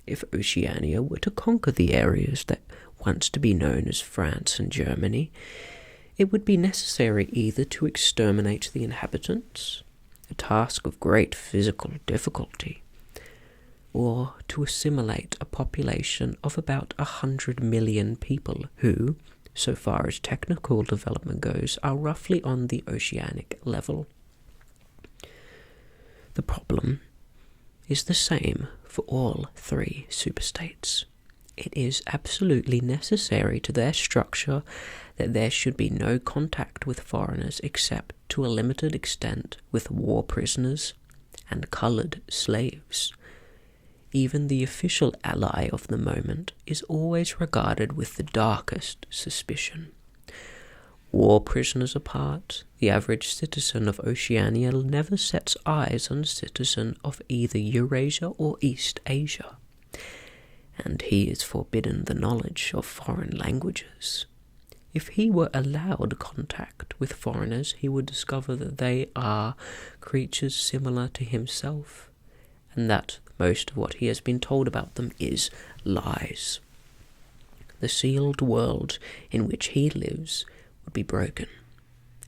If Oceania were to conquer the areas that once to be known as France and Germany, it would be necessary either to exterminate the inhabitants, a task of great physical difficulty, or to assimilate a population of about 100 million people who, so far as technical development goes, are roughly on the oceanic level. The problem is the same for all three superstates. It is absolutely necessary to their structure that there should be no contact with foreigners except to a limited extent with war prisoners and coloured slaves. Even the official ally of the moment is always regarded with the darkest suspicion. War prisoners apart, the average citizen of Oceania never sets eyes on a citizen of either Eurasia or East Asia, and he is forbidden the knowledge of foreign languages. If he were allowed contact with foreigners, he would discover that they are creatures similar to himself, and that most of what he has been told about them is lies. The sealed world in which he lives would be broken,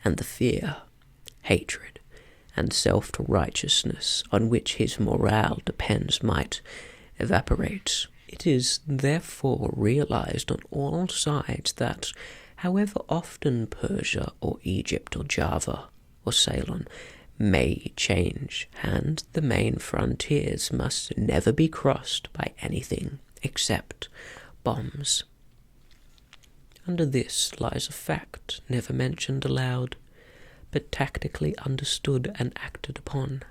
and the fear, hatred, and self-righteousness on which his morale depends might evaporate. It is therefore realized on all sides that, however often Persia or Egypt or Java or Ceylon may change, and the main frontiers must never be crossed by anything except bombs. Under this lies a fact never mentioned aloud, but tactically understood and acted upon,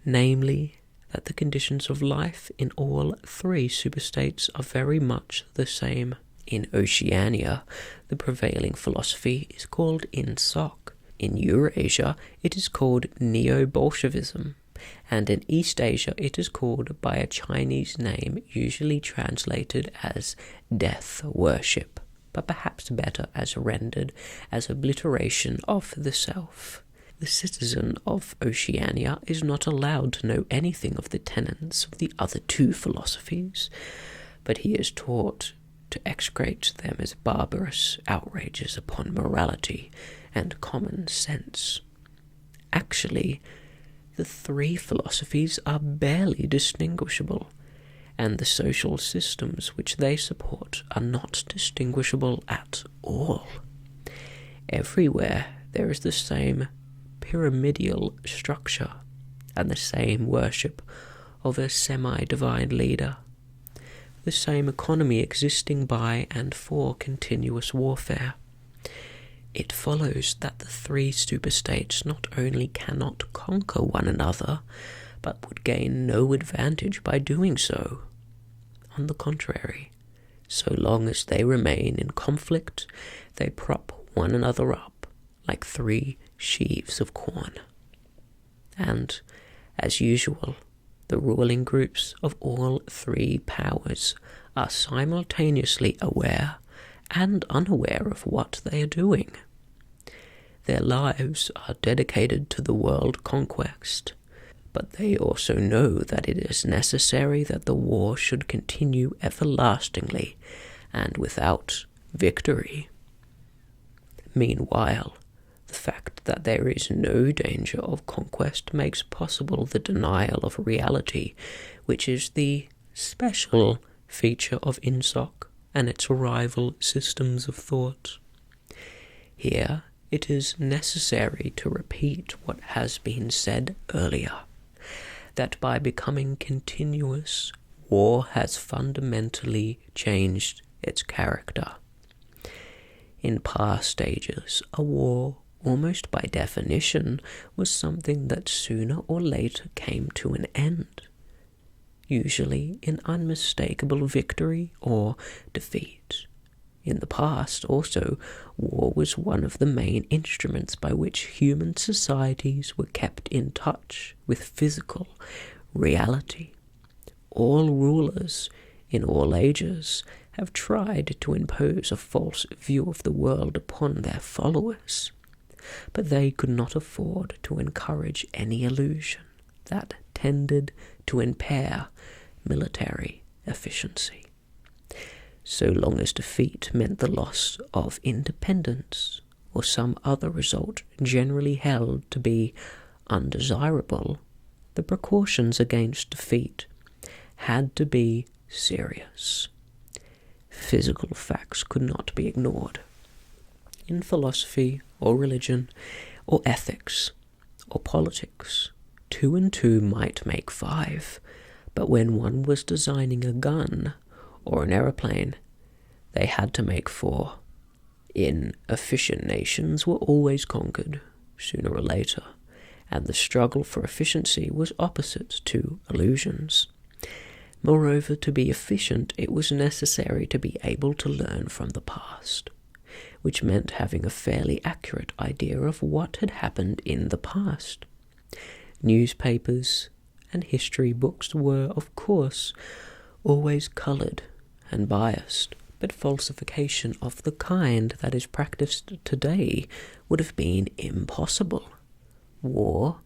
namely that the conditions of life in all three superstates are very much the same. In Oceania, the prevailing philosophy is called INSOC. In Eurasia, it is called Neo-Bolshevism, and in East Asia it is called by a Chinese name usually translated as death worship, but perhaps better as rendered as obliteration of the self. The citizen of Oceania is not allowed to know anything of the tenets of the other two philosophies, but he is taught to execrate them as barbarous outrages upon morality and common sense. Actually, the three philosophies are barely distinguishable, and the social systems which they support are not distinguishable at all. Everywhere there is the same pyramidal structure and the same worship of a semi-divine leader, the same economy existing by and for continuous warfare. It follows that the three superstates not only cannot conquer one another, but would gain no advantage by doing so. On the contrary, so long as they remain in conflict, they prop one another up like three sheaves of corn. And, as usual, the ruling groups of all three powers are simultaneously aware and unaware of what they are doing. Their lives are dedicated to the world conquest, but they also know that it is necessary that the war should continue everlastingly and without victory. Meanwhile, the fact that there is no danger of conquest makes possible the denial of reality, which is the special feature of INSOC and its rival systems of thought. Here, it is necessary to repeat what has been said earlier, that by becoming continuous, war has fundamentally changed its character. In past ages, a war, almost by definition, was something that sooner or later came to an end, usually in unmistakable victory or defeat. In the past, also, war was one of the main instruments by which human societies were kept in touch with physical reality. All rulers, in all ages, have tried to impose a false view of the world upon their followers, but they could not afford to encourage any illusion that tended to impair military efficiency. So long as defeat meant the loss of independence or some other result generally held to be undesirable, the precautions against defeat had to be serious. Physical facts could not be ignored. In philosophy or religion or ethics or politics, 2 and 2 might make 5, but when one was designing a gun or an aeroplane, they had to make 4. Inefficient nations were always conquered, sooner or later, and the struggle for efficiency was opposite to illusions. Moreover, to be efficient, it was necessary to be able to learn from the past, which meant having a fairly accurate idea of what had happened in the past. Newspapers and history books were, of course, always coloured and biased, but falsification of the kind that is practiced today would have been impossible. War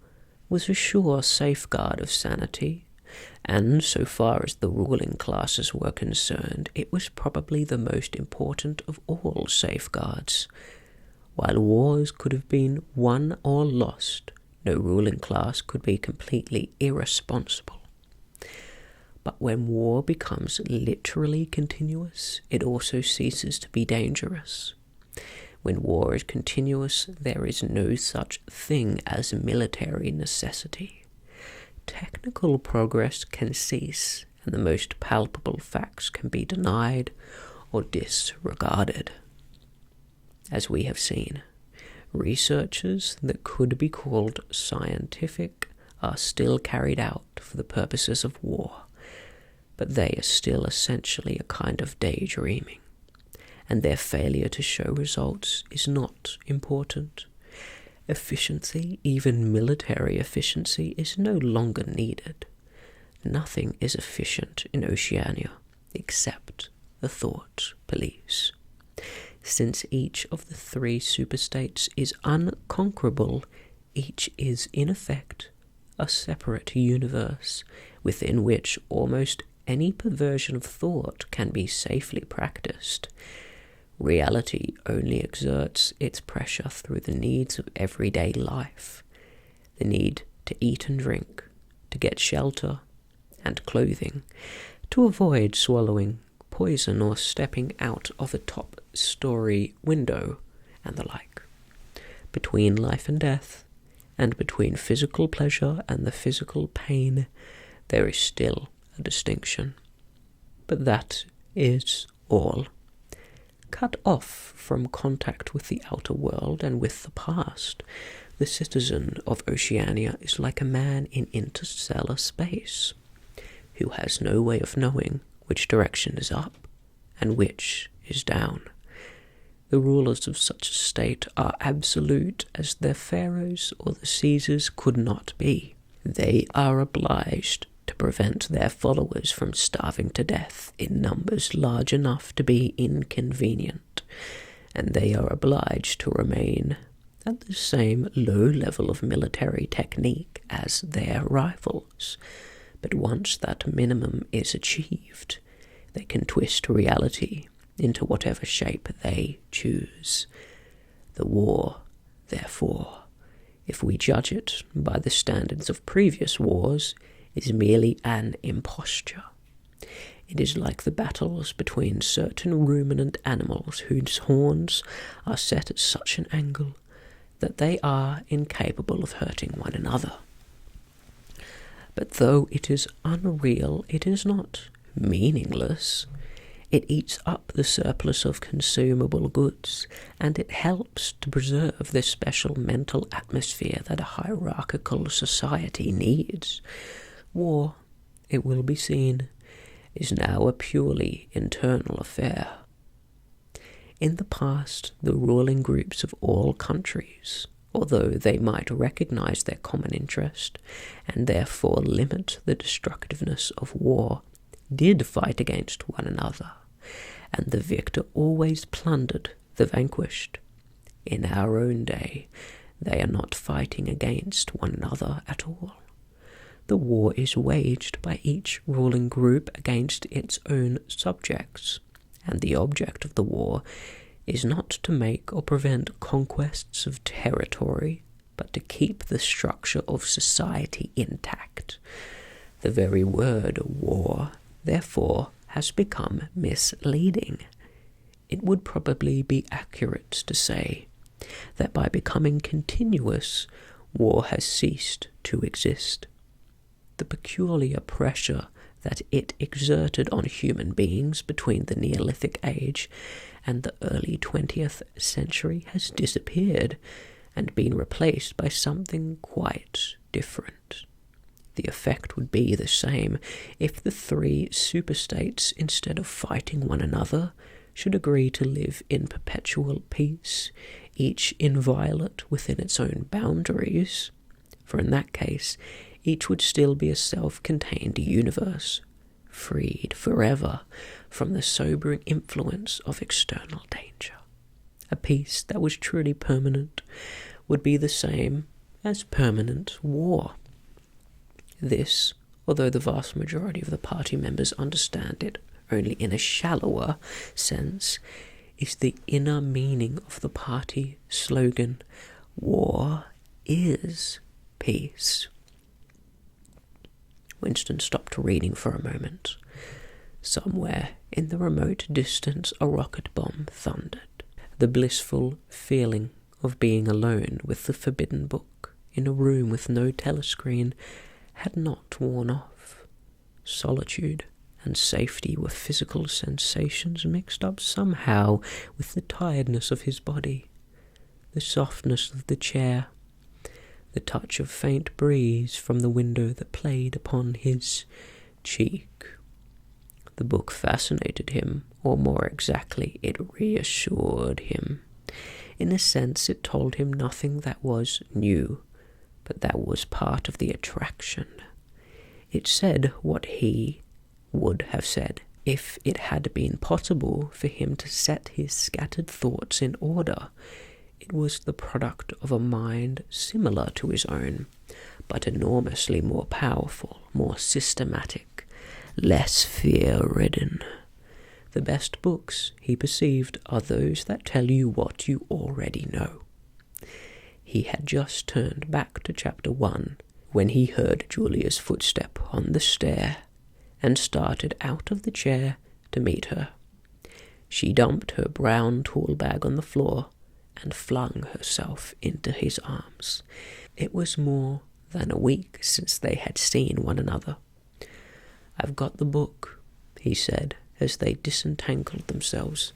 was a sure safeguard of sanity, and so far as the ruling classes were concerned, it was probably the most important of all safeguards. While wars could have been won or lost, no ruling class could be completely irresponsible. But when war becomes literally continuous, it also ceases to be dangerous. When war is continuous, there is no such thing as military necessity. Technical progress can cease, and the most palpable facts can be denied or disregarded. As we have seen, researches that could be called scientific are still carried out for the purposes of war, but they are still essentially a kind of daydreaming, and their failure to show results is not important. Efficiency, even military efficiency, is no longer needed. Nothing is efficient in Oceania except the thought police. Since each of the 3 superstates is unconquerable, each is in effect a separate universe within which almost any perversion of thought can be safely practiced. Reality only exerts its pressure through the needs of everyday life, the need to eat and drink, to get shelter and clothing, to avoid swallowing poison or stepping out of a top-story window, and the like. Between life and death, and between physical pleasure and the physical pain, there is still a distinction. But that is all. Cut off from contact with the outer world and with the past, the citizen of Oceania is like a man in interstellar space, who has no way of knowing which direction is up and which is down. The rulers of such a state are absolute as their pharaohs or the Caesars could not be. They are obliged to prevent their followers from starving to death in numbers large enough to be inconvenient, and they are obliged to remain at the same low level of military technique as their rivals. But once that minimum is achieved, they can twist reality into whatever shape they choose. The war, therefore, if we judge it by the standards of previous wars, is merely an imposture. It is like the battles between certain ruminant animals whose horns are set at such an angle that they are incapable of hurting one another. But though it is unreal, it is not meaningless. It eats up the surplus of consumable goods, and it helps to preserve the special mental atmosphere that a hierarchical society needs. War, it will be seen, is now a purely internal affair. In the past, the ruling groups of all countries, although they might recognize their common interest and therefore limit the destructiveness of war, did fight against one another, and the victor always plundered the vanquished. In our own day, they are not fighting against one another at all. The war is waged by each ruling group against its own subjects, and the object of the war is not to make or prevent conquests of territory, but to keep the structure of society intact. The very word war, therefore, has become misleading. It would probably be accurate to say that by becoming continuous, war has ceased to exist. The peculiar pressure that it exerted on human beings between the Neolithic age and the early 20th century has disappeared and been replaced by something quite different. The effect would be the same if the three superstates, instead of fighting one another, should agree to live in perpetual peace, each inviolate within its own boundaries, for in that case each would still be a self-contained universe, freed forever from the sobering influence of external danger. A peace that was truly permanent would be the same as permanent war. This, although the vast majority of the party members understand it only in a shallower sense, is the inner meaning of the party slogan, "War is peace." Winston stopped reading for a moment. Somewhere in the remote distance a rocket bomb thundered. The blissful feeling of being alone with the forbidden book in a room with no telescreen had not worn off. Solitude and safety were physical sensations mixed up somehow with the tiredness of his body, the softness of the chair, the touch of faint breeze from the window that played upon his cheek. The book fascinated him, or more exactly, it reassured him. In a sense, it told him nothing that was new, but that was part of the attraction. It said what he would have said if it had been possible for him to set his scattered thoughts in order. It was the product of a mind similar to his own, but enormously more powerful, more systematic, less fear-ridden. The best books, he perceived, are those that tell you what you already know. He had just turned back to chapter 1 when he heard Julia's footstep on the stair and started out of the chair to meet her. She dumped her brown tool bag on the floor and flung herself into his arms. It was more than a week since they had seen one another. "I've got the book," he said, as they disentangled themselves.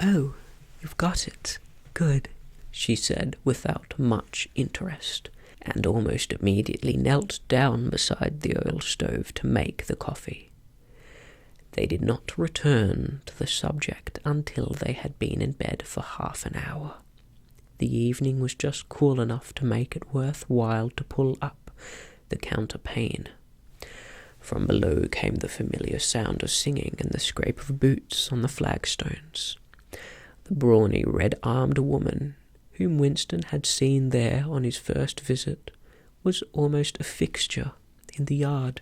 "Oh, you've got it. Good," she said without much interest, and almost immediately knelt down beside the oil stove to make the coffee. They did not return to the subject until they had been in bed for half an hour. The evening was just cool enough to make it worthwhile to pull up the counterpane. From below came the familiar sound of singing and the scrape of boots on the flagstones. The brawny, red-armed woman, whom Winston had seen there on his first visit, was almost a fixture in the yard.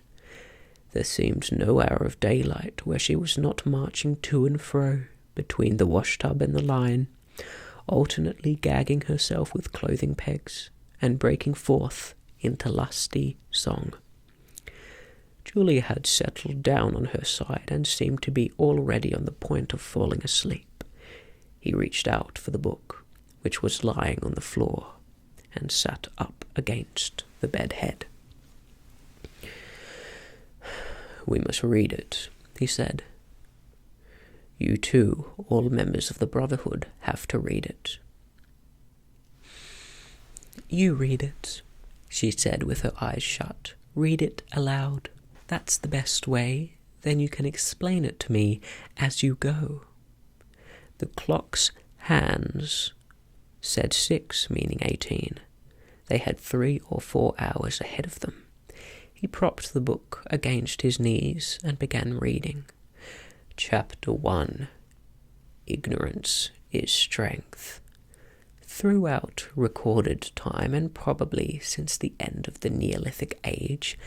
There seemed no hour of daylight where she was not marching to and fro between the washtub and the line, alternately gagging herself with clothing pegs and breaking forth into lusty song. Julia had settled down on her side and seemed to be already on the point of falling asleep. He reached out for the book, which was lying on the floor, and sat up against the bed head. We must read it, he said. You too, all members of the Brotherhood, have to read it. You read it, she said with her eyes shut. Read it aloud. That's the best way. Then you can explain it to me as you go. The clock's hands said 6, meaning 18. They had 3 or 4 hours ahead of them. He propped the book against his knees and began reading. Chapter 1. Ignorance is Strength. Throughout recorded time, and probably since the end of the Neolithic Age,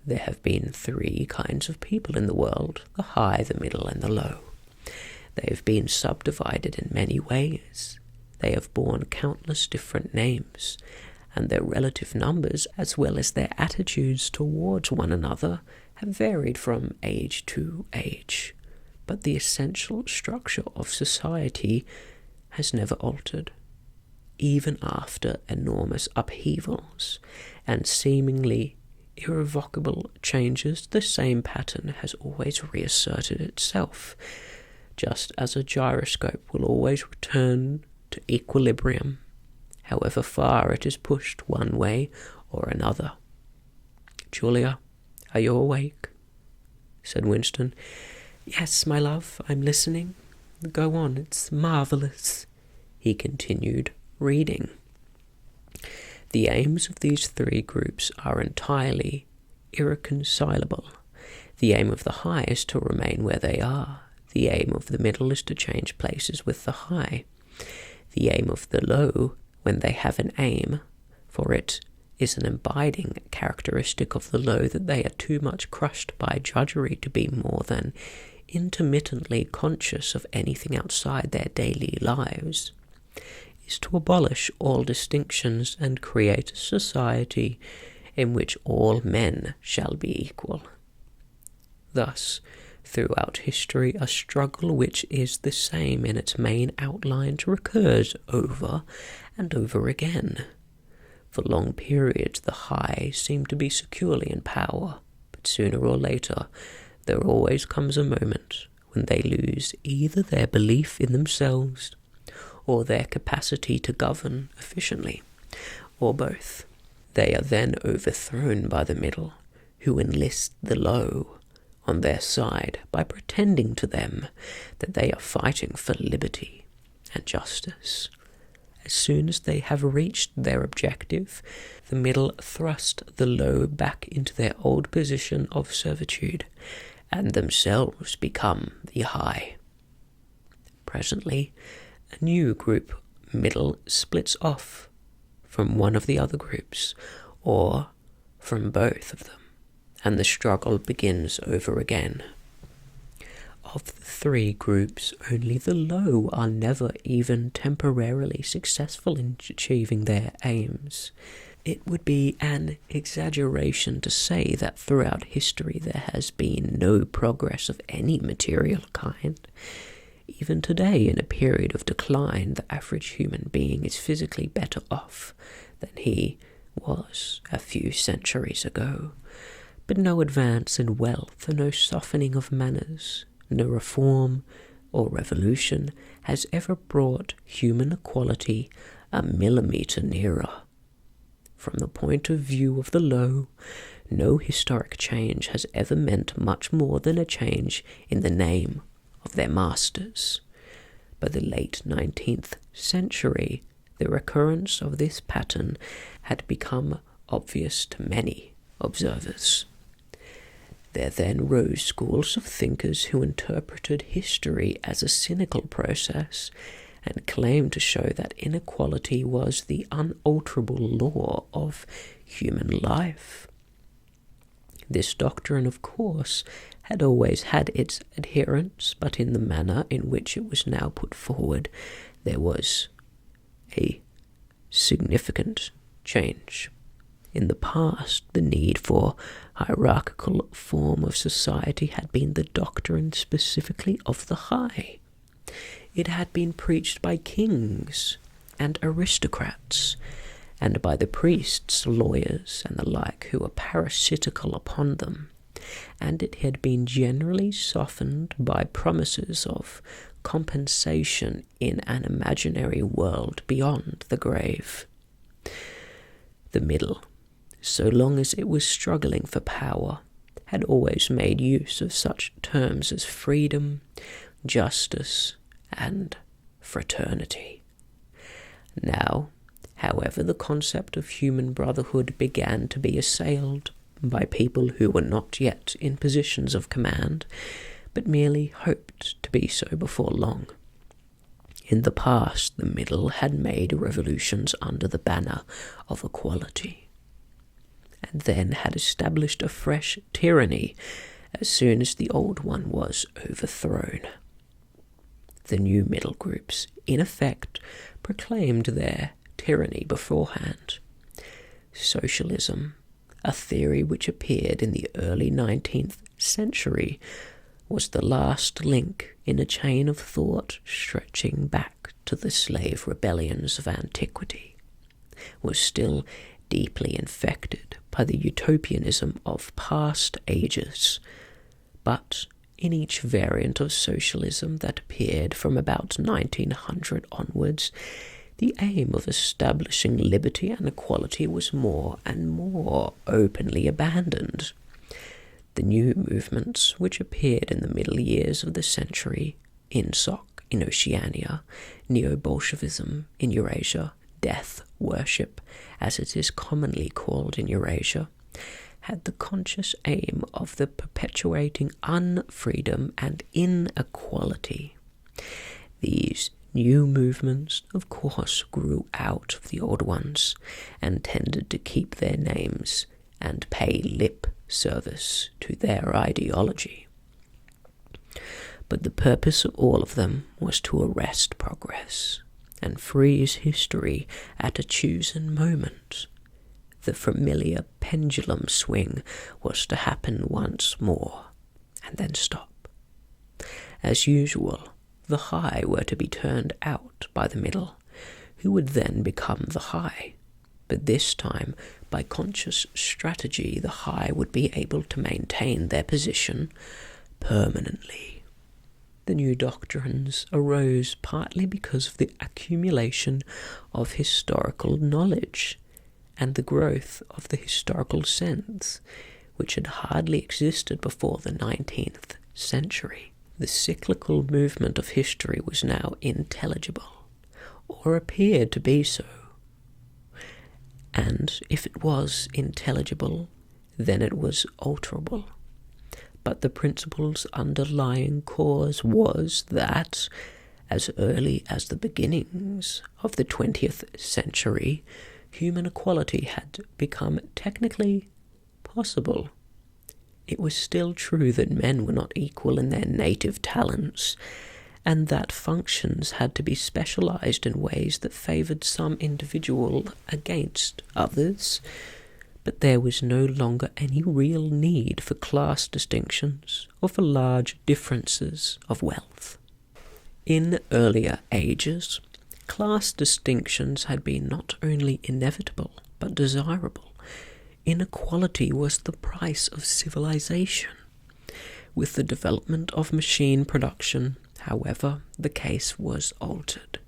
there have been 3 kinds of people in the world: the high, the middle, and the low. They have been subdivided in many ways. They have borne countless different names, and their relative numbers, as well as their attitudes towards one another, have varied from age to age. But the essential structure of society has never altered. Even after enormous upheavals and seemingly irrevocable changes, the same pattern has always reasserted itself, just as a gyroscope will always return to equilibrium, however far it is pushed one way or another. Julia, are you awake? Said Winston. Yes, my love, I'm listening. Go on, it's marvellous, he continued, reading. The aims of these 3 groups are entirely irreconcilable. The aim of the high is to remain where they are. The aim of the middle is to change places with the high. The aim of the low, when they have an aim, for it is an abiding characteristic of the low that they are too much crushed by drudgery to be more than intermittently conscious of anything outside their daily lives, is to abolish all distinctions and create a society in which all men shall be equal. Thus, throughout history, a struggle which is the same in its main outlines recurs over and over again. For long periods, the high seem to be securely in power, but sooner or later, there always comes a moment when they lose either their belief in themselves or their capacity to govern efficiently, or both. They are then overthrown by the middle, who enlist the low on their side by pretending to them that they are fighting for liberty and justice. As soon as they have reached their objective, the middle thrust the low back into their old position of servitude, and themselves become the high. Presently, a new group, middle, splits off from one of the other groups, or from both of them, and the struggle begins over again. Of the 3 groups, only the low are never even temporarily successful in achieving their aims. It would be an exaggeration to say that throughout history there has been no progress of any material kind. Even today, in a period of decline, the average human being is physically better off than he was a few centuries ago. But no advance in wealth, no softening of manners, no reform or revolution has ever brought human equality a millimetre nearer. From the point of view of the low, no historic change has ever meant much more than a change in the name of their masters. By the late 19th century, the recurrence of this pattern had become obvious to many observers. There then rose schools of thinkers who interpreted history as a cynical process and claimed to show that inequality was the unalterable law of human life. This doctrine, of course, had always had its adherents, but in the manner in which it was now put forward, there was a significant change. In the past, the need for hierarchical form of society had been the doctrine specifically of the high. It had been preached by kings and aristocrats, and by the priests, lawyers, and the like who were parasitical upon them. and it had been generally softened by promises of compensation in an imaginary world beyond the grave. The middle, so long as it was struggling for power, had always made use of such terms as freedom, justice, and fraternity. Now, however, the concept of human brotherhood began to be assailed by people who were not yet in positions of command, but merely hoped to be so before long. In the past, the middle had made revolutions under the banner of equality, and then had established a fresh tyranny as soon as the old one was overthrown. The new middle groups, in effect, proclaimed their tyranny beforehand. Socialism, a theory which appeared in the early 19th century, was the last link in a chain of thought stretching back to the slave rebellions of antiquity, was still deeply infected by the utopianism of past ages, but in each variant of socialism that appeared from about 1900 onwards, the aim of establishing liberty and equality was more and more openly abandoned. The new movements which appeared in the middle years of the century, INSOC in Oceania, Neo-Bolshevism in Eurasia, death worship, as it is commonly called in Eurasia, had the conscious aim of the perpetuating unfreedom and inequality. These new movements, of course, grew out of the old ones and tended to keep their names and pay lip service to their ideology. But the purpose of all of them was to arrest progress and freeze history at a chosen moment. The familiar pendulum swing was to happen once more and then stop. As usual, the high were to be turned out by the middle, who would then become the high. But this time, by conscious strategy, the high would be able to maintain their position permanently. The new doctrines arose partly because of the accumulation of historical knowledge and the growth of the historical sense, which had hardly existed before the 19th century. The cyclical movement of history was now intelligible, or appeared to be so. And if it was intelligible, then it was alterable. But the principle's underlying cause was that, as early as the beginnings of the 20th century, human equality had become technically possible. It was still true that men were not equal in their native talents, and that functions had to be specialized in ways that favored some individual against others, but there was no longer any real need for class distinctions or for large differences of wealth. In earlier ages, class distinctions had been not only inevitable, but desirable. Inequality was the price of civilization. With the development of machine production, however, the case was altered.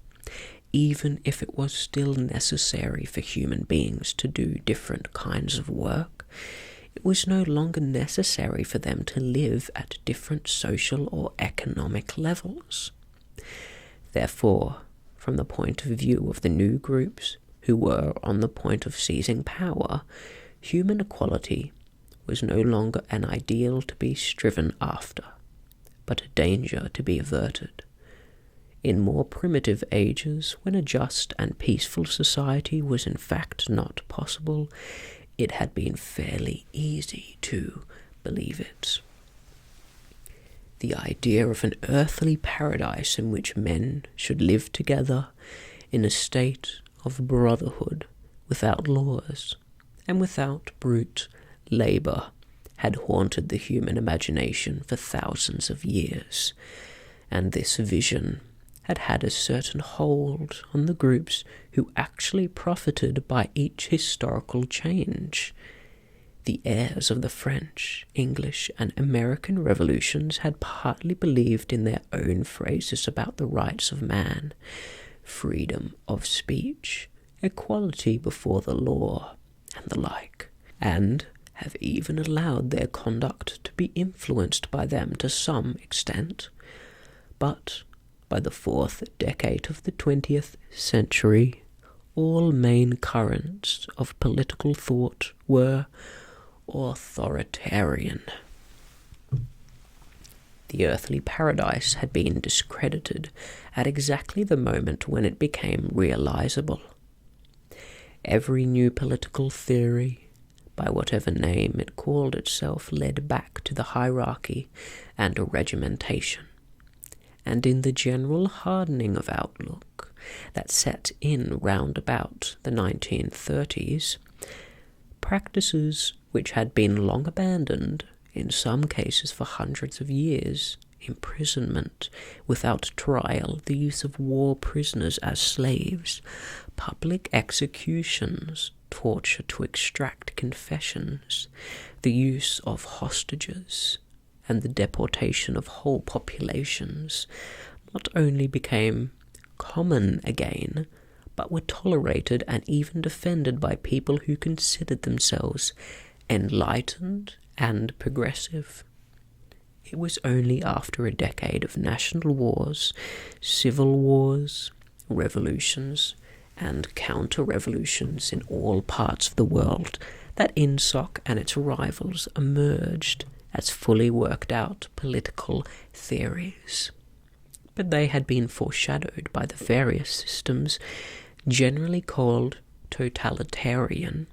Even if it was still necessary for human beings to do different kinds of work, it was no longer necessary for them to live at different social or economic levels. Therefore, from the point of view of the new groups who were on the point of seizing power, human equality was no longer an ideal to be striven after, but a danger to be averted. In more primitive ages, when a just and peaceful society was in fact not possible, it had been fairly easy to believe it. The idea of an earthly paradise in which men should live together in a state of brotherhood without laws and without brute labour had haunted the human imagination for thousands of years, and this vision had had a certain hold on the groups who actually profited by each historical change. The heirs of the French, English, and American revolutions had partly believed in their own phrases about the rights of man, freedom of speech, equality before the law, and the like, and have even allowed their conduct to be influenced by them to some extent. But by the fourth decade of the 20th century, all main currents of political thought were authoritarian. The earthly paradise had been discredited at exactly the moment when it became realizable. Every new political theory, by whatever name it called itself, led back to the hierarchy and regimentation, and in the general hardening of outlook that set in round about the 1930s, practices which had been long abandoned, in some cases for hundreds of years, imprisonment without trial, the use of war prisoners as slaves, public executions, torture to extract confessions, the use of hostages, and the deportation of whole populations, not only became common again, but were tolerated and even defended by people who considered themselves enlightened and progressive. It was only after a decade of national wars, civil wars, revolutions, and counter-revolutions in all parts of the world that INSOC and its rivals emerged as fully worked out political theories. But they had been foreshadowed by the various systems generally called totalitarian,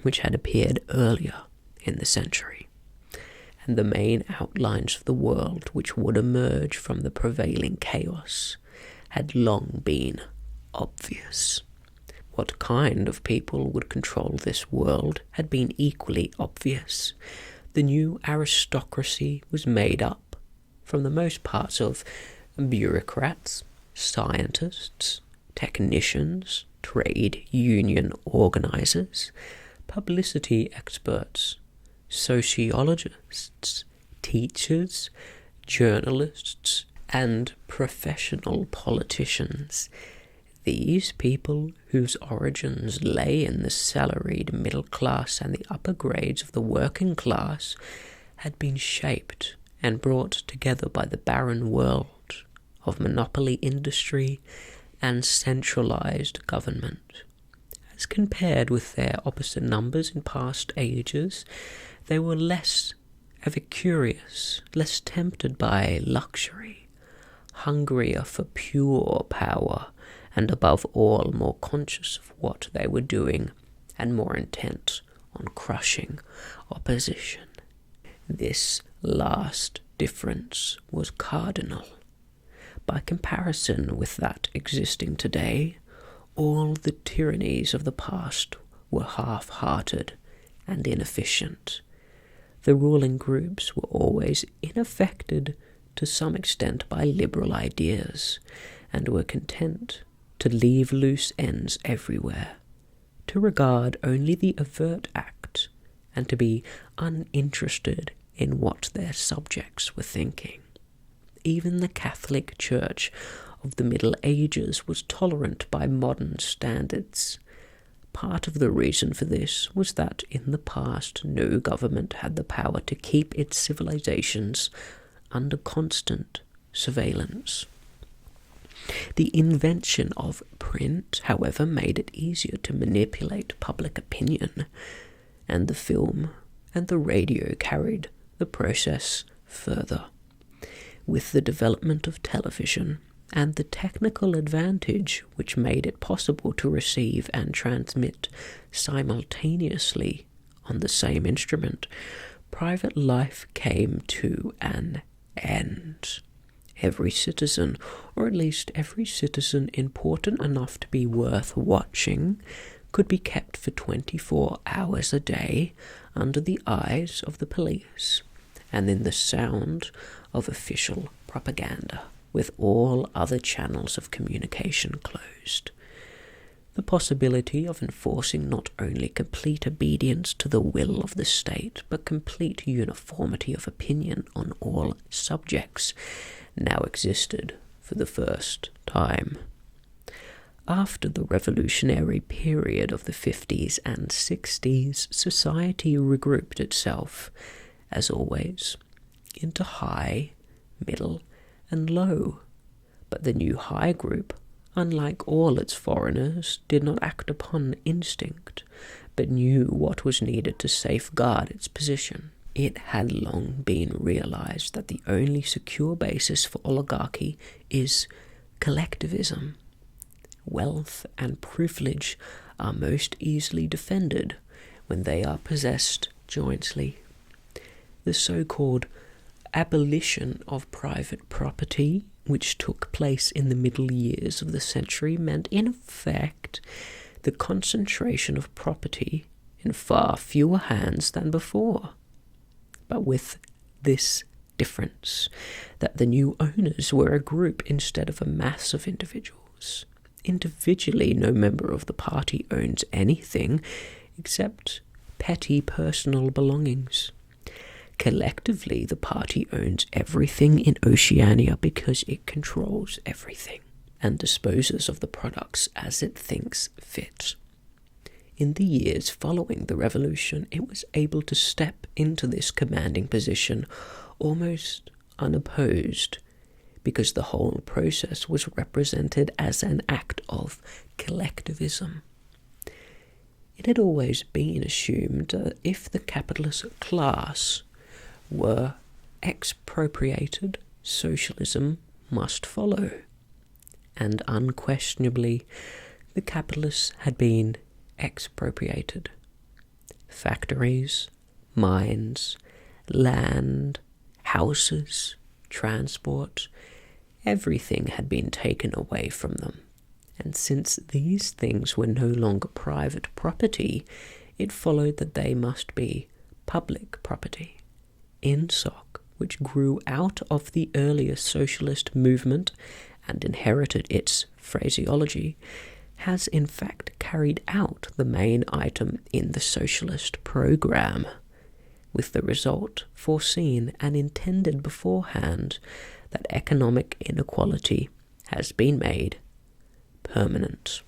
which had appeared earlier in the century, and the main outlines of the world which would emerge from the prevailing chaos had long been obvious. What kind of people would control this world had been equally obvious. The new aristocracy was made up, from the most parts, of bureaucrats, scientists, technicians, trade union organizers, publicity experts, sociologists, teachers, journalists, and professional politicians. These people, whose origins lay in the salaried middle class and the upper grades of the working class, had been shaped and brought together by the barren world of monopoly industry and centralized government. As compared with their opposite numbers in past ages, they were less epicurious, less tempted by luxury, hungrier for pure power, and above all more conscious of what they were doing and more intent on crushing opposition. This last difference was cardinal. By comparison with that existing today, all the tyrannies of the past were half-hearted and inefficient. The ruling groups were always unaffected to some extent by liberal ideas, and were content to leave loose ends everywhere, to regard only the overt act, and to be uninterested in what their subjects were thinking. Even the Catholic Church of the Middle Ages was tolerant by modern standards. Part of the reason for this was that in the past no government had the power to keep its civilizations under constant surveillance. The invention of print, however, made it easier to manipulate public opinion, and the film and the radio carried the process further. With the development of television and the technical advantage which made it possible to receive and transmit simultaneously on the same instrument, private life came to an end. Every citizen, or at least every citizen important enough to be worth watching, could be kept for 24 hours a day under the eyes of the police and in the sound of official propaganda, with all other channels of communication closed. the possibility of enforcing not only complete obedience to the will of the state, but complete uniformity of opinion on all subjects, now existed for the first time. After the revolutionary period of the 50s and 60s, society regrouped itself, as always, into high, middle, and low. But the new high group, unlike all its foreigners, did not act upon instinct, but knew what was needed to safeguard its position. It had long been realized that the only secure basis for oligarchy is collectivism. Wealth and privilege are most easily defended when they are possessed jointly. The so-called abolition of private property, which took place in the middle years of the century, meant in effect the concentration of property in far fewer hands than before. But with this difference, that the new owners were a group instead of a mass of individuals. Individually, no member of the party owns anything except petty personal belongings. Collectively, the party owns everything in Oceania because it controls everything and disposes of the products as it thinks fit. In the years following the revolution, it was able to step into this commanding position almost unopposed, because the whole process was represented as an act of collectivism. It had always been assumed that if the capitalist class were expropriated, socialism must follow. And unquestionably, the capitalists had been expropriated. Factories, mines, land, houses, transport, everything had been taken away from them. And since these things were no longer private property, it followed that they must be public property. INSOC, which grew out of the earlier socialist movement and inherited its phraseology, has in fact carried out the main item in the socialist program, with the result foreseen and intended beforehand that economic inequality has been made permanent.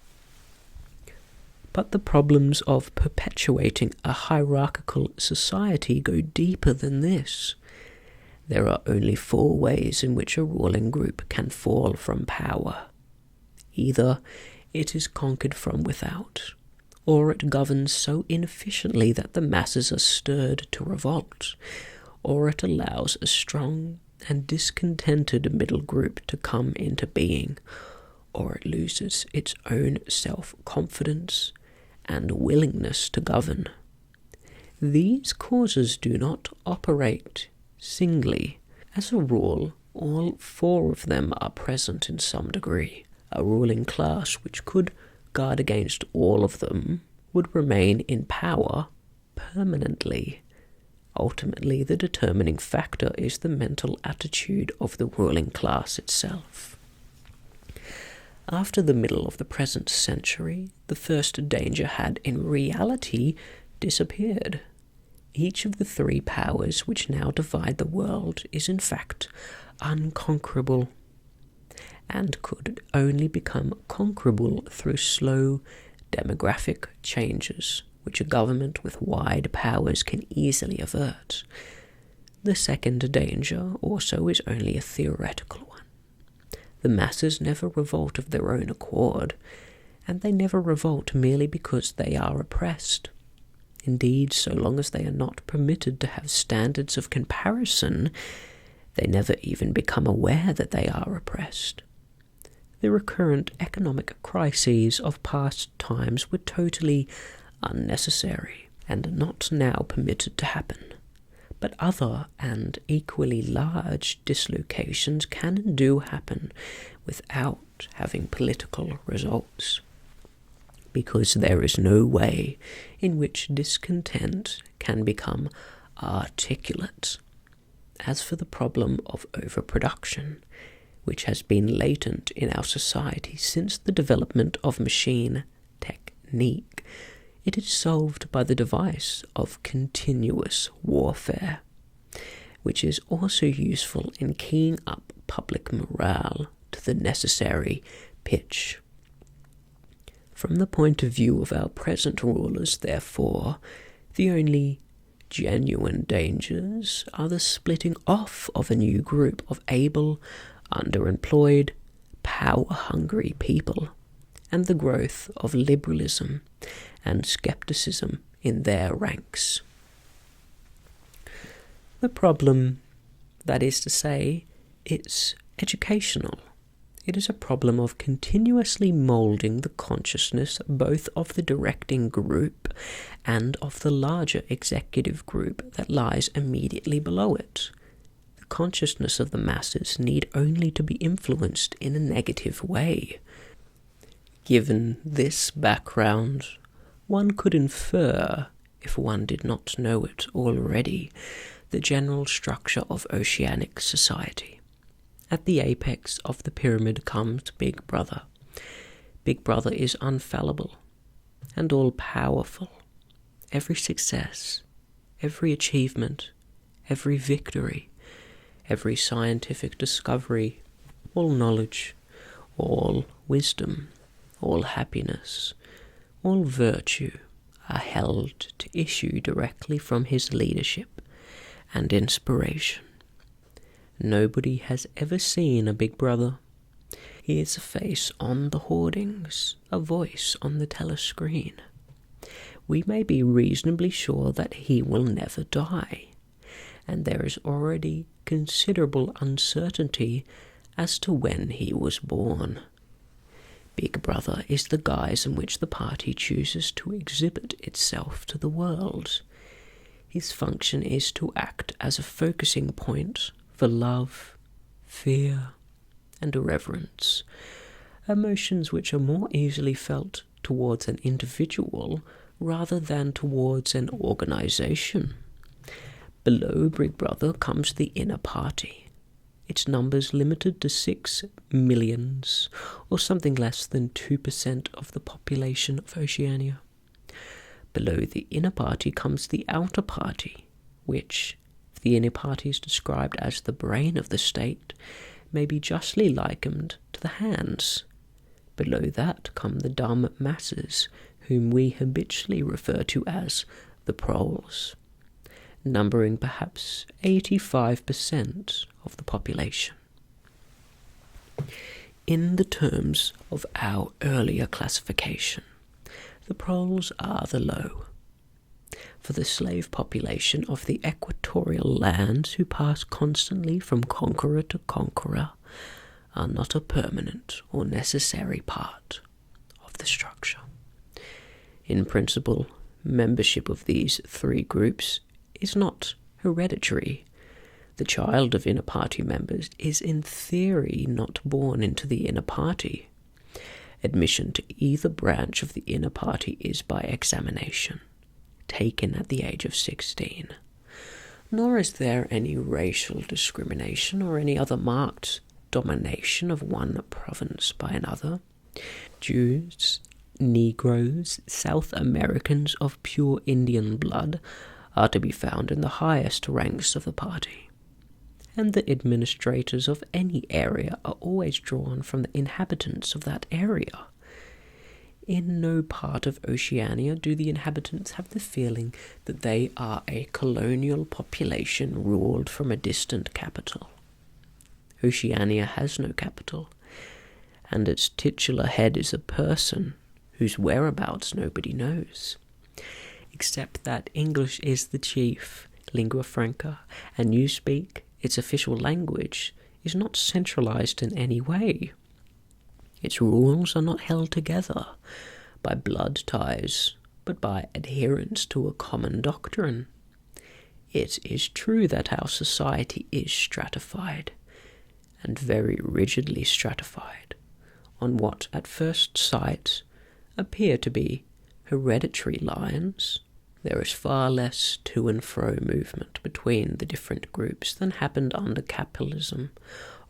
But the problems of perpetuating a hierarchical society go deeper than this. There are only 4 ways in which a ruling group can fall from power. Either it is conquered from without, or it governs so inefficiently that the masses are stirred to revolt, or it allows a strong and discontented middle group to come into being, or it loses its own self-confidence and willingness to govern. These causes do not operate singly. As a rule, all 4 of them are present in some degree. A ruling class which could guard against all of them would remain in power permanently. Ultimately, the determining factor is the mental attitude of the ruling class itself. After the middle of the present century, the first danger had in reality disappeared. Each of the 3 powers which now divide the world is in fact unconquerable, and could only become conquerable through slow demographic changes, which a government with wide powers can easily avert. The second danger also is only a theoretical one. The masses never revolt of their own accord, and they never revolt merely because they are oppressed. Indeed, so long as they are not permitted to have standards of comparison, they never even become aware that they are oppressed. The recurrent economic crises of past times were totally unnecessary and not now permitted to happen. But other and equally large dislocations can and do happen without having political results, because there is no way in which discontent can become articulate. As for the problem of overproduction, which has been latent in our society since the development of machine technique, it is solved by the device of continuous warfare, which is also useful in keying up public morale to the necessary pitch. From the point of view of our present rulers, therefore, the only genuine dangers are the splitting off of a new group of able, underemployed, power-hungry people, and the growth of liberalism and skepticism in their ranks. The problem, that is to say, is educational. It is a problem of continuously moulding the consciousness both of the directing group and of the larger executive group that lies immediately below it. The consciousness of the masses need only to be influenced in a negative way. Given this background, one could infer, if one did not know it already, the general structure of oceanic society. At the apex of the pyramid comes Big Brother. Big Brother is infallible and all-powerful. Every success, every achievement, every victory, every scientific discovery, all knowledge, all wisdom, all happiness, all virtue are held to issue directly from his leadership and inspiration. Nobody has ever seen a Big Brother. He is a face on the hoardings, a voice on the telescreen. We may be reasonably sure that he will never die, and there is already considerable uncertainty as to when he was born. Big Brother is the guise in which the party chooses to exhibit itself to the world. His function is to act as a focusing point for love, fear, and reverence, emotions which are more easily felt towards an individual rather than towards an organization. Below Big Brother comes the inner party, its numbers limited to 6 millions, or something less than 2% of the population of Oceania. Below the inner party comes the outer party, which, the inner party is described as the brain of the state, may be justly likened to the hands. Below that come the dumb masses, whom we habitually refer to as the proles, numbering perhaps 85% of the population. In the terms of our earlier classification, the proles are the low. For the slave population of the equatorial lands who pass constantly from conqueror to conqueror are not a permanent or necessary part of the structure. In principle, membership of these three groups is not hereditary. The child of inner party members is in theory not born into the inner party. Admission to either branch of the inner party is by examination, taken at the age of 16. Nor is there any racial discrimination or any other marked domination of one province by another. Jews, Negroes, South Americans of pure Indian blood are to be found in the highest ranks of the party, and the administrators of any area are always drawn from the inhabitants of that area. In no part of Oceania do the inhabitants have the feeling that they are a colonial population ruled from a distant capital. Oceania has no capital, and its titular head is a person whose whereabouts nobody knows, except that English is the chief lingua franca, and newspeak, its official language, is not centralized in any way. Its rules are not held together by blood ties, but by adherence to a common doctrine. It is true that our society is stratified, and very rigidly stratified, on what at first sight appear to be hereditary lines. There is far less to and fro movement between the different groups than happened under capitalism,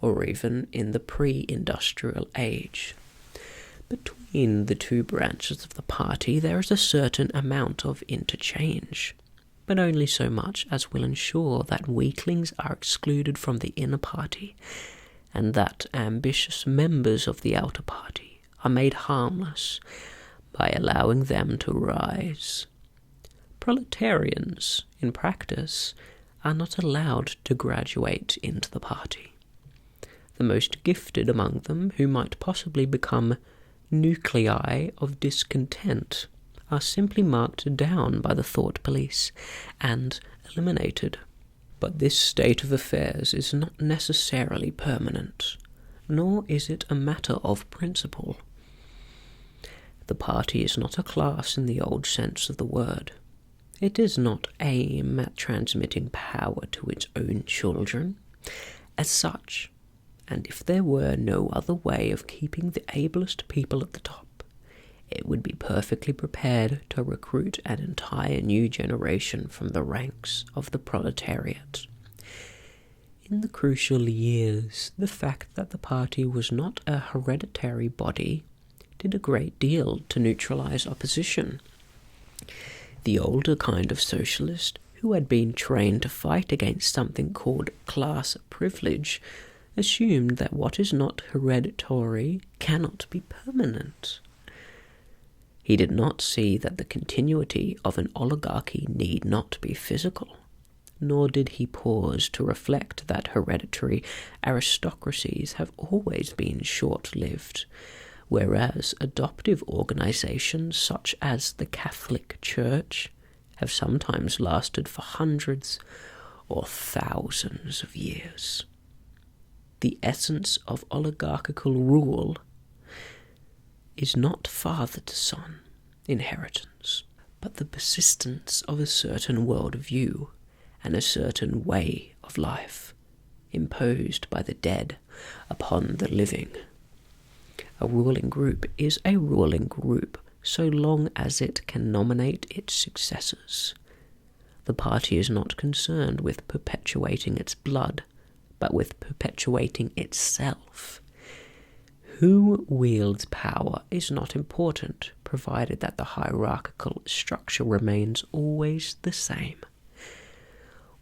or even in the pre-industrial age. Between Between the two branches of the party there is a certain amount of interchange, but only so much as will ensure that weaklings are excluded from the inner party, and that ambitious members of the outer party are made harmless by allowing them to rise. Proletarians, in practice, are not allowed to graduate into the party. The most gifted among them, who might possibly become nuclei of discontent, are simply marked down by the thought police and eliminated. But this state of affairs is not necessarily permanent, nor is it a matter of principle. The party is not a class in the old sense of the word. It does not aim at transmitting power to its own children. As such, and if there were no other way of keeping the ablest people at the top, it would be perfectly prepared to recruit an entire new generation from the ranks of the proletariat. In the crucial years, the fact that the party was not a hereditary body did a great deal to neutralize opposition. The older kind of socialist, who had been trained to fight against something called class privilege, assumed that what is not hereditary cannot be permanent. He did not see that the continuity of an oligarchy need not be physical, nor did he pause to reflect that hereditary aristocracies have always been short-lived, whereas adoptive organizations such as the Catholic Church have sometimes lasted for hundreds or thousands of years. The essence of oligarchical rule is not father to son inheritance, but the persistence of a certain worldview and a certain way of life imposed by the dead upon the living. A ruling group is a ruling group so long as it can nominate its successors. The party is not concerned with perpetuating its blood, but with perpetuating itself. Who wields power is not important, provided that the hierarchical structure remains always the same.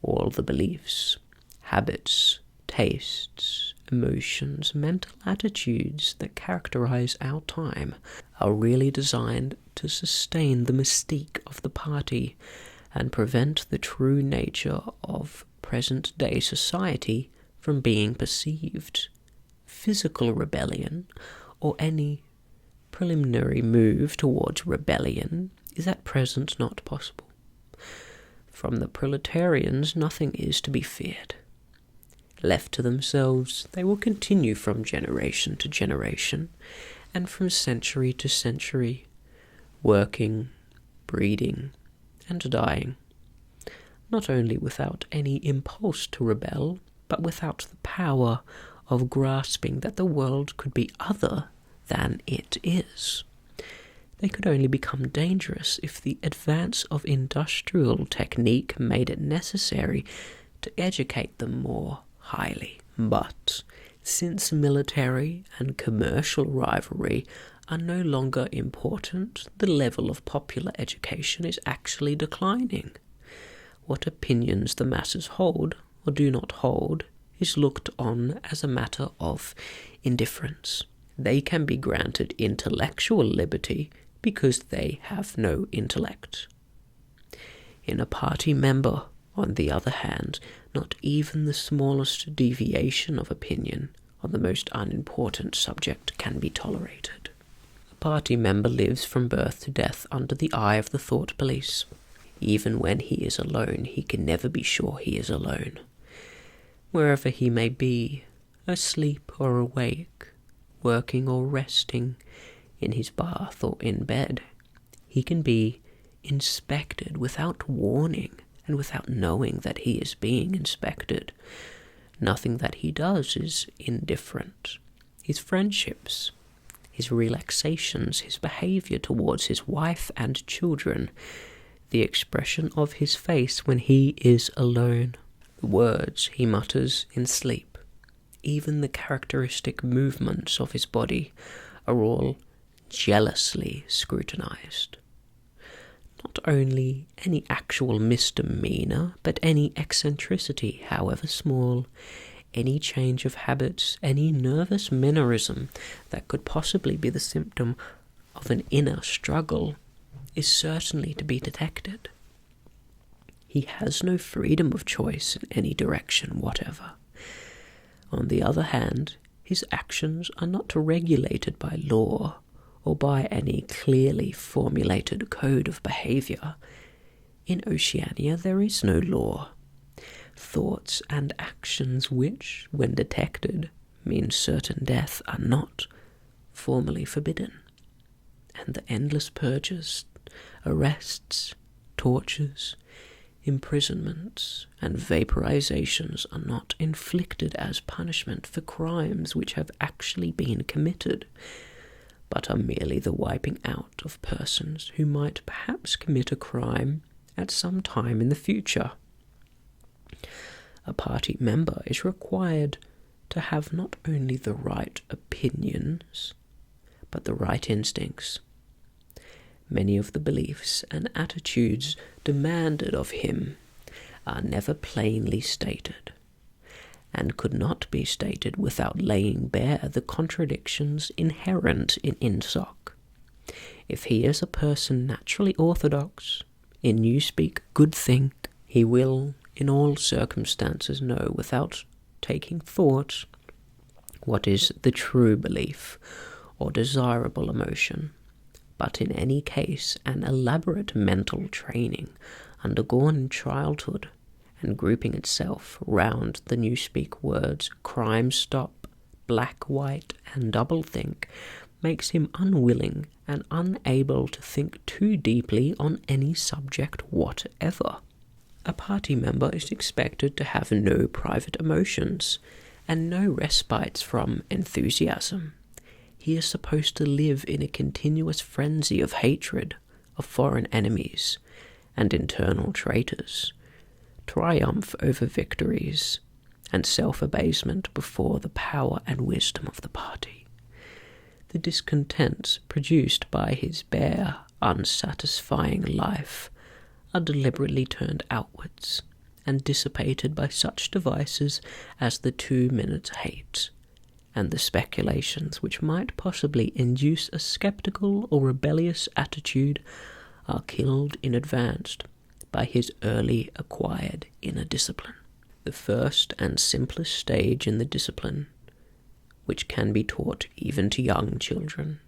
All the beliefs, habits, tastes, emotions, mental attitudes that characterize our time are really designed to sustain the mystique of the party and prevent the true nature of present-day society from being perceived. Physical rebellion, or any preliminary move towards rebellion, is at present not possible. From the proletarians nothing is to be feared. Left to themselves, they will continue from generation to generation, and from century to century, working, breeding, and dying, not only without any impulse to rebel, but without the power of grasping that the world could be other than it is. They could only become dangerous if the advance of industrial technique made it necessary to educate them more highly. But since military and commercial rivalry are no longer important, the level of popular education is actually declining. What opinions the masses hold or do not hold is looked on as a matter of indifference. They can be granted intellectual liberty because they have no intellect. In a party member, on the other hand, not even the smallest deviation of opinion on the most unimportant subject can be tolerated. A party member lives from birth to death under the eye of the thought police. Even when he is alone, he can never be sure he is alone. Wherever he may be, asleep or awake, working or resting, in his bath or in bed, he can be inspected without warning and without knowing that he is being inspected. Nothing that he does is indifferent. His friendships, his relaxations, his behavior towards his wife and children, the expression of his face when he is alone, the words he mutters in sleep, even the characteristic movements of his body are all jealously scrutinized. Not only any actual misdemeanor, but any eccentricity, however small, any change of habits, any nervous mannerism that could possibly be the symptom of an inner struggle is certainly to be detected. He has no freedom of choice in any direction whatever. On the other hand, his actions are not regulated by law or by any clearly formulated code of behavior. In Oceania there is no law. Thoughts and actions which, when detected, mean certain death are not formally forbidden, and the endless purges, arrests, tortures, imprisonments, and vaporizations are not inflicted as punishment for crimes which have actually been committed, but are merely the wiping out of persons who might perhaps commit a crime at some time in the future. A party member is required to have not only the right opinions, but the right instincts. Many of the beliefs and attitudes demanded of him are never plainly stated, and could not be stated without laying bare the contradictions inherent in INSOC. If he is a person naturally orthodox, in newspeak good think, he will, in all circumstances, know without taking thought what is the true belief or desirable emotion. But in any case, an elaborate mental training undergone in childhood and grouping itself round the newspeak words crime stop, black white, and doublethink makes him unwilling and unable to think too deeply on any subject whatever. A party member is expected to have no private emotions and no respites from enthusiasm. He is supposed to live in a continuous frenzy of hatred of foreign enemies and internal traitors, triumph over victories, and self-abasement before the power and wisdom of the party. The discontents produced by his bare, unsatisfying life are deliberately turned outwards and dissipated by such devices as the 2-minute hate, and the speculations which might possibly induce a skeptical or rebellious attitude are killed in advance by his early acquired inner discipline. The first and simplest stage in the discipline, which can be taught even to young children,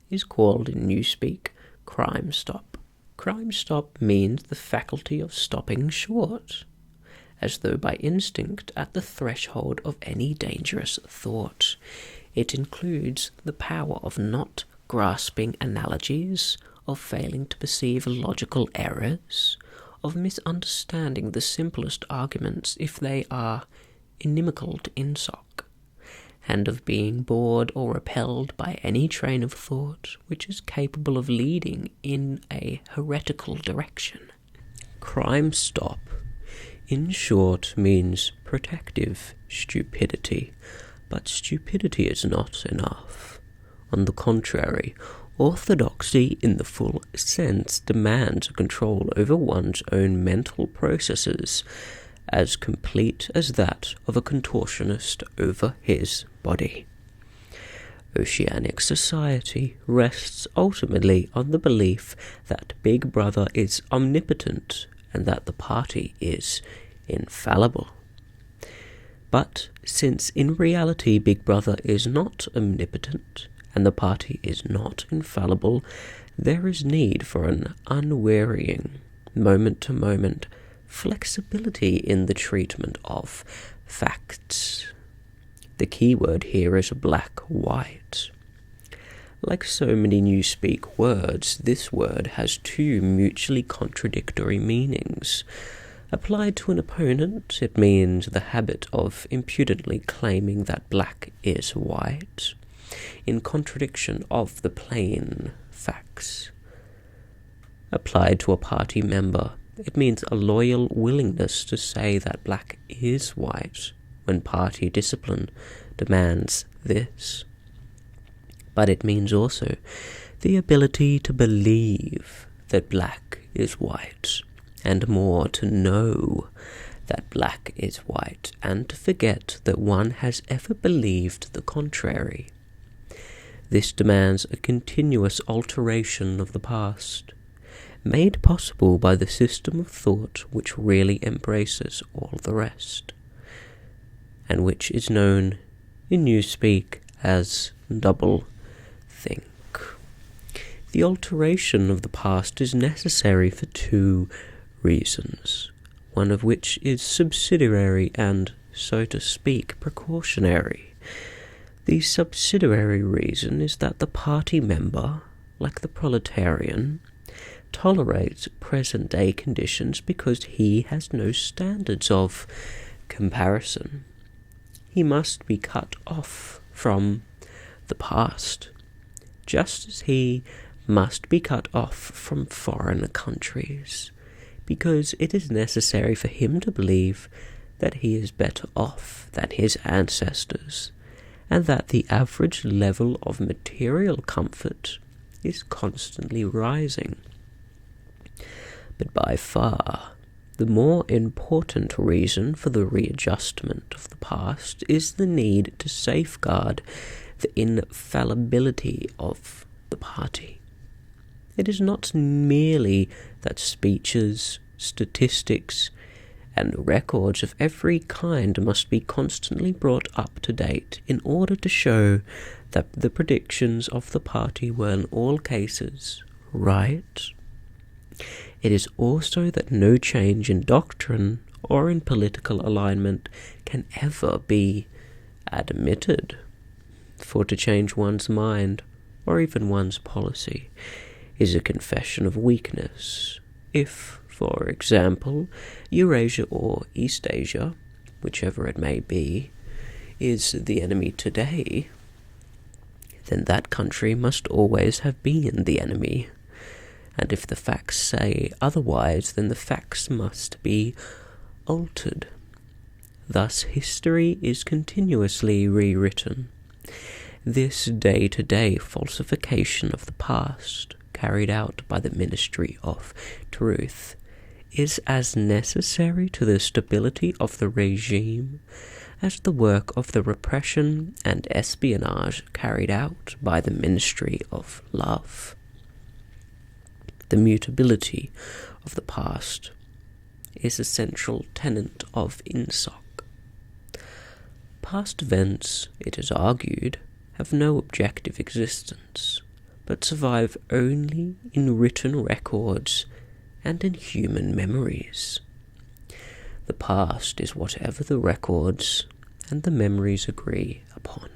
is called in newspeak crime stop. Crime stop means the faculty of stopping short, as though by instinct at the threshold of any dangerous thought. It includes the power of not grasping analogies, of failing to perceive logical errors, of misunderstanding the simplest arguments if they are inimical to INSOC, and of being bored or repelled by any train of thought which is capable of leading in a heretical direction. Crime stop, in short, means protective stupidity, but stupidity is not enough. On the contrary, orthodoxy in the full sense demands a control over one's own mental processes as complete as that of a contortionist over his body. Oceanic society rests ultimately on the belief that Big Brother is omnipotent and that the party is infallible. But since in reality Big Brother is not omnipotent and the party is not infallible, there is need for an unwearying, moment-to-moment flexibility in the treatment of facts. The key word here is black-white. Like so many newspeak words, this word has two mutually contradictory meanings. Applied to an opponent, it means the habit of impudently claiming that black is white, in contradiction of the plain facts. Applied to a party member, it means a loyal willingness to say that black is white when party discipline demands this. but it means also the ability to believe that black is white, and more to know that black is white, and to forget that one has ever believed the contrary. This demands a continuous alteration of the past, made possible by the system of thought which really embraces all the rest, and which is known in newspeak as double think. The alteration of the past is necessary for two reasons, one of which is subsidiary and, so to speak, precautionary. The subsidiary reason is that the party member, like the proletarian, tolerates present-day conditions because he has no standards of comparison. He must be cut off from the past, just as he must be cut off from foreign countries, because it is necessary for him to believe that he is better off than his ancestors, and that the average level of material comfort is constantly rising. But by far, the more important reason for the readjustment of the past is the need to safeguard the infallibility of the party. It is not merely that speeches, statistics, and records of every kind must be constantly brought up to date in order to show that the predictions of the party were in all cases right. It is also that no change in doctrine or in political alignment can ever be admitted, for to change one's mind, or even one's policy, is a confession of weakness. If, for example, Eurasia or East Asia, whichever it may be, is the enemy today, then that country must always have been the enemy. And if the facts say otherwise, then the facts must be altered. Thus history is continuously rewritten. This day-to-day falsification of the past, carried out by the Ministry of Truth, is as necessary to the stability of the regime as the work of the repression and espionage carried out by the Ministry of Love. The mutability of the past is a central tenet of INSOC. Past events, it is argued, have no objective existence, but survive only in written records and in human memories. The past is whatever the records and the memories agree upon.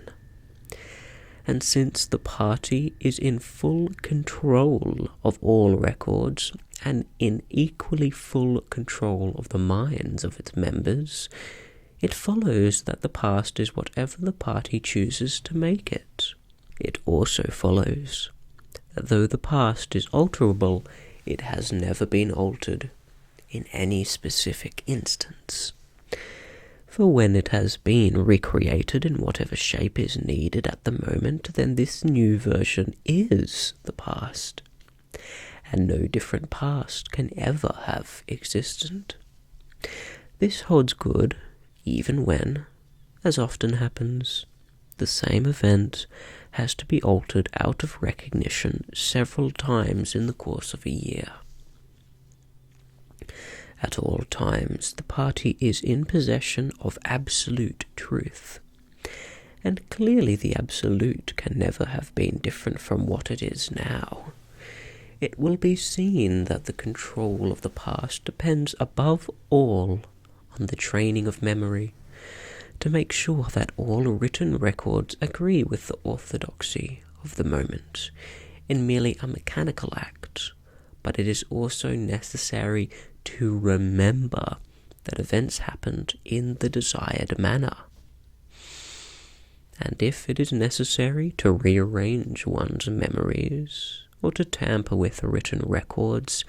And since the party is in full control of all records and in equally full control of the minds of its members, it follows that the past is whatever the party chooses to make it. It also follows that though the past is alterable, it has never been altered in any specific instance. For when it has been recreated in whatever shape is needed at the moment, then this new version is the past, and no different past can ever have existed. This holds good even when, as often happens, the same event has to be altered out of recognition several times in the course of a year. At all times, the party is in possession of absolute truth, and clearly the absolute can never have been different from what it is now. It will be seen that the control of the past depends above all on the training of memory, to make sure that all written records agree with the orthodoxy of the moment in merely a mechanical act, but it is also necessary to remember that events happened in the desired manner. And if it is necessary to rearrange one's memories or to tamper with written records,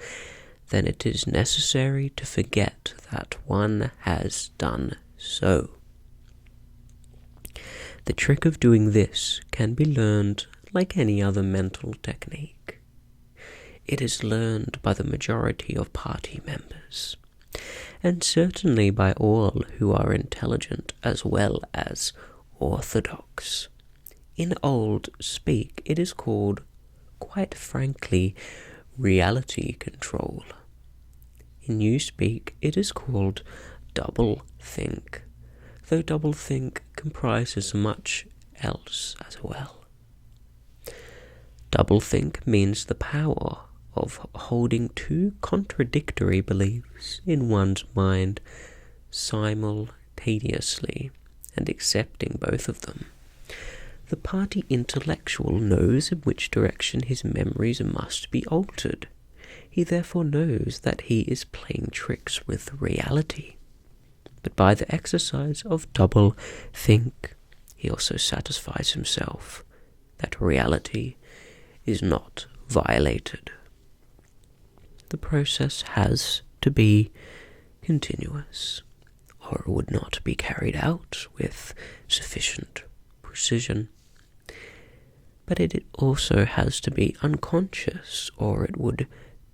then it is necessary to forget that one has done so. The trick of doing this can be learned like any other mental technique. It is learned by the majority of party members, and certainly by all who are intelligent as well as orthodox. In old speak, it is called, quite frankly, reality control. In new speak, it is called double think, though double think comprises much else as well. Double think means the power of holding two contradictory beliefs in one's mind simultaneously and accepting both of them. The party intellectual knows in which direction his memories must be altered. He therefore knows that he is playing tricks with reality. But by the exercise of double think, he also satisfies himself that reality is not violated. The process has to be continuous, or it would not be carried out with sufficient precision. But it also has to be unconscious, or it would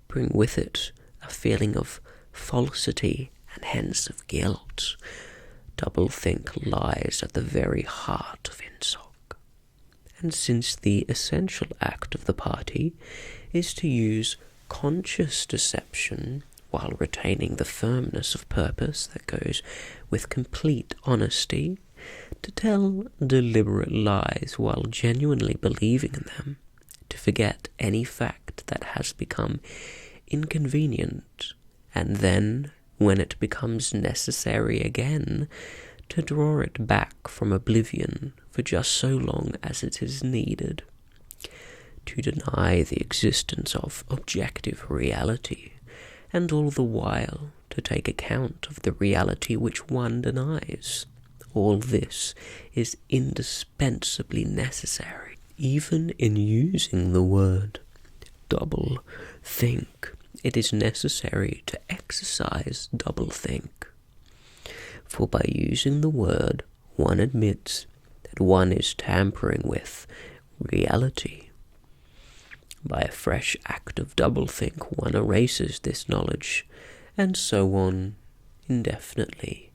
bring with it a feeling of falsity and hence of guilt. Doublethink lies at the very heart of INSOC. And since the essential act of the party is to use conscious deception while retaining the firmness of purpose that goes with complete honesty, to tell deliberate lies while genuinely believing in them, to forget any fact that has become inconvenient, and then, when it becomes necessary again, to draw it back from oblivion for just so long as it is needed, to deny the existence of objective reality, and all the while to take account of the reality which one denies. All this is indispensably necessary. Even in using the word double think, it is necessary to exercise double think. For by using the word, one admits that one is tampering with reality. By a fresh act of double think, one erases this knowledge, and so on indefinitely,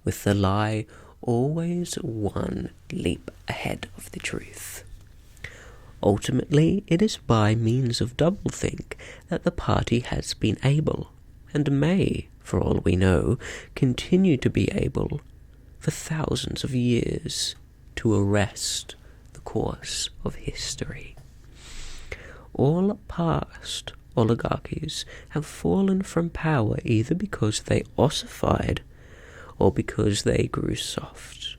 with the lie always one leap ahead of the truth. Ultimately, it is by means of doublethink that the party has been able, and may, for all we know, continue to be able, for thousands of years, to arrest the course of history. All past oligarchies have fallen from power either because they ossified or because they grew soft.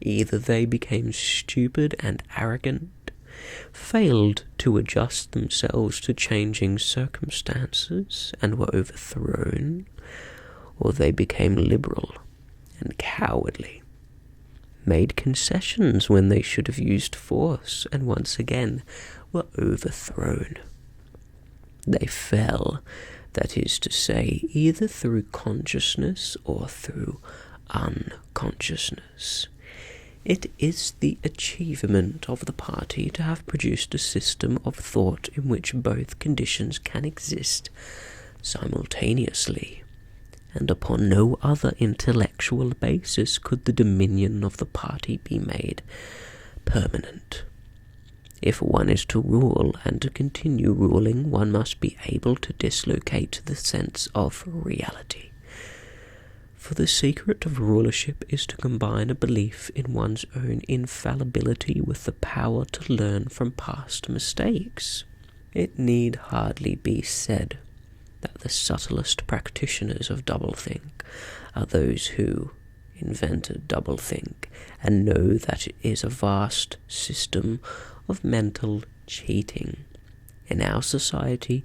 Either they became stupid and arrogant, failed to adjust themselves to changing circumstances and were overthrown, or they became liberal and cowardly, made concessions when they should have used force, and once again were overthrown. They fell, that is to say, either through consciousness or through unconsciousness. It is the achievement of the party to have produced a system of thought in which both conditions can exist simultaneously, and upon no other intellectual basis could the dominion of the party be made permanent. If one is to rule and to continue ruling, one must be able to dislocate the sense of reality. For the secret of rulership is to combine a belief in one's own infallibility with the power to learn from past mistakes. It need hardly be said that the subtlest practitioners of doublethink are those who invented doublethink and know that it is a vast system of mental cheating. In our society,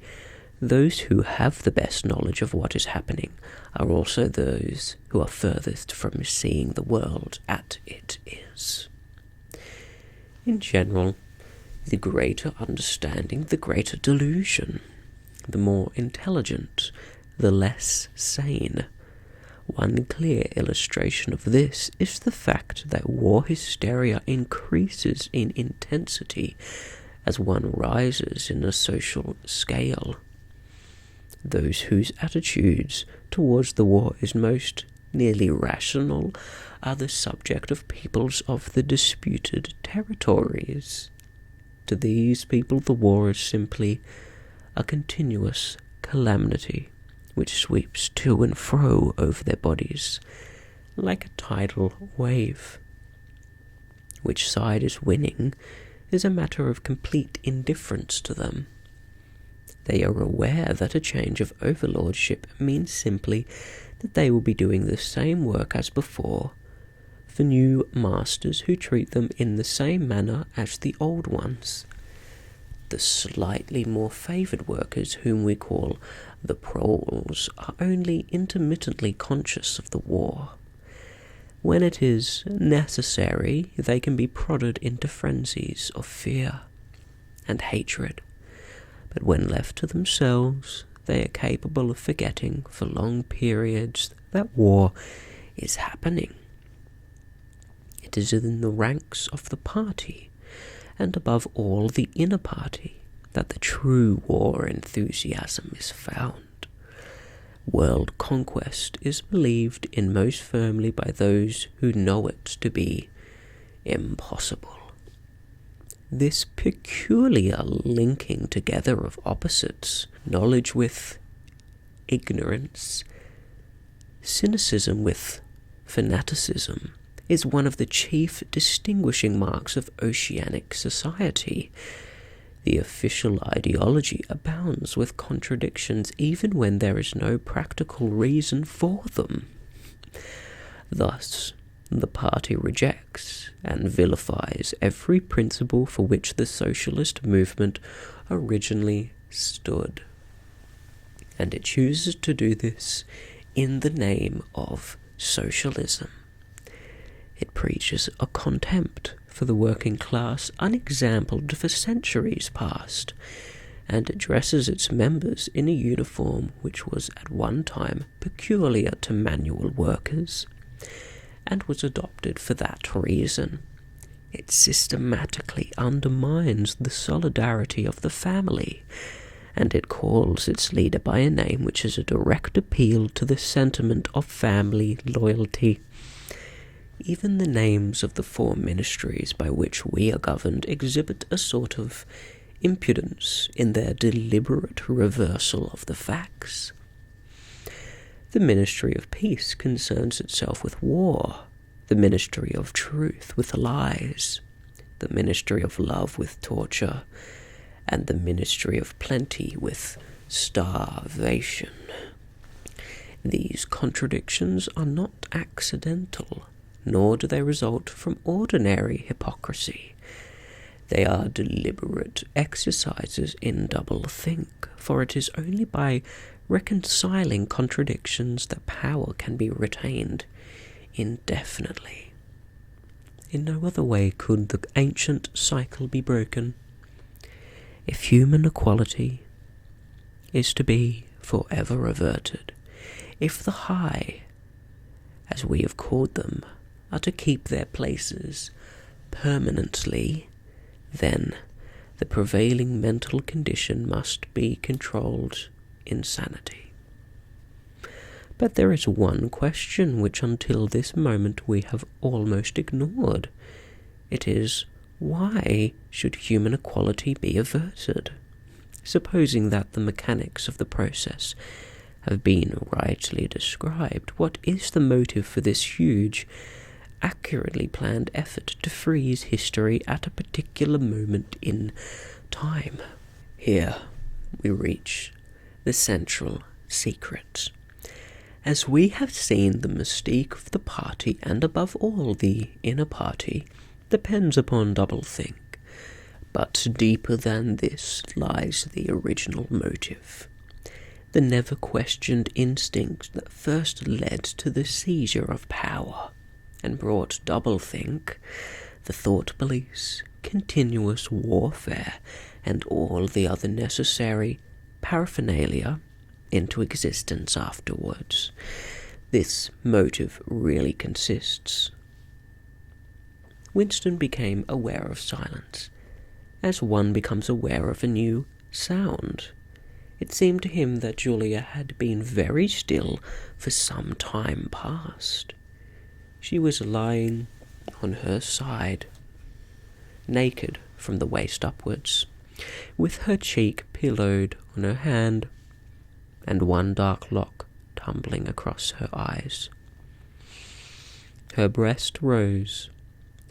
those who have the best knowledge of what is happening are also those who are furthest from seeing the world as it is. In general, the greater understanding, the greater delusion. The more intelligent, the less sane. One clear illustration of this is the fact that war hysteria increases in intensity as one rises in a social scale. Those whose attitudes towards the war is most nearly rational are the subject of peoples of the disputed territories. To these people the war is simply a continuous calamity which sweeps to and fro over their bodies like a tidal wave. Which side is winning is a matter of complete indifference to them. They are aware that a change of overlordship means simply that they will be doing the same work as before for new masters who treat them in the same manner as the old ones. The slightly more favoured workers, whom we call the proles, are only intermittently conscious of the war. When it is necessary, they can be prodded into frenzies of fear and hatred, but when left to themselves, they are capable of forgetting for long periods that war is happening. It is in the ranks of the party, and above all the inner party, that the true war enthusiasm is found. World conquest is believed in most firmly by those who know it to be impossible. This peculiar linking together of opposites, knowledge with ignorance, cynicism with fanaticism, is one of the chief distinguishing marks of oceanic society. The official ideology abounds with contradictions even when there is no practical reason for them. Thus, the party rejects and vilifies every principle for which the socialist movement originally stood. And it chooses to do this in the name of socialism. It preaches a contempt for the working class unexampled for centuries past, and addresses its members in a uniform which was at one time peculiar to manual workers, and was adopted for that reason. It systematically undermines the solidarity of the family, and it calls its leader by a name which is a direct appeal to the sentiment of family loyalty. Even the names of the four ministries by which we are governed exhibit a sort of impudence in their deliberate reversal of the facts. The Ministry of Peace concerns itself with war, the Ministry of Truth with lies, the Ministry of Love with torture, and the Ministry of Plenty with starvation. These contradictions are not accidental, nor do they result from ordinary hypocrisy. They are deliberate exercises in double-think, for it is only by reconciling contradictions that power can be retained indefinitely. In no other way could the ancient cycle be broken. If human equality is to be forever averted, if the high, as we have called them, are to keep their places permanently, then the prevailing mental condition must be controlled insanity. But there is one question which until this moment we have almost ignored. It is, why should human equality be averted? Supposing that the mechanics of the process have been rightly described, what is the motive for this huge, accurately planned effort to freeze history at a particular moment in time? Here we reach the central secret. As we have seen, the mystique of the party, and above all the inner party, depends upon doublethink. But deeper than this lies the original motive, the never-questioned instinct that first led to the seizure of power, and brought doublethink, the thought police, continuous warfare, and all the other necessary paraphernalia into existence afterwards. this motive really consists. Winston became aware of silence, as one becomes aware of a new sound. It seemed to him that Julia had been very still for some time past. She was lying on her side, naked from the waist upwards, with her cheek pillowed on her hand, and one dark lock tumbling across her eyes. Her breast rose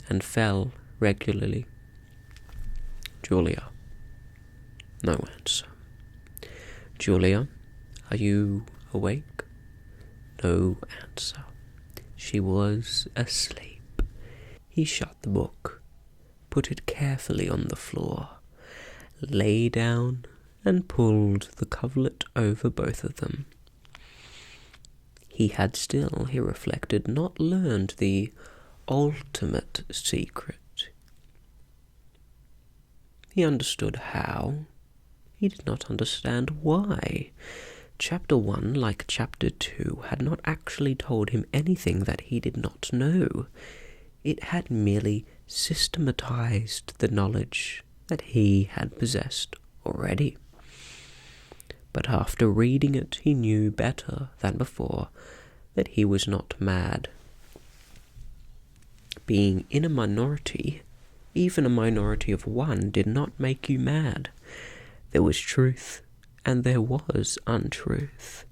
and fell regularly. Julia. No answer. Julia, are you awake? No answer. She was asleep. He shut the book, put it carefully on the floor, lay down and pulled the coverlet over both of them. He had still, he reflected, not learned the ultimate secret. He understood how. He did not understand why. Chapter 1, like Chapter 2, had not actually told him anything that he did not know. It had merely systematized the knowledge that he had possessed already. But after reading it, he knew better than before that he was not mad. Being in a minority, even a minority of one, did not make you mad. There was truth, and there was untruth.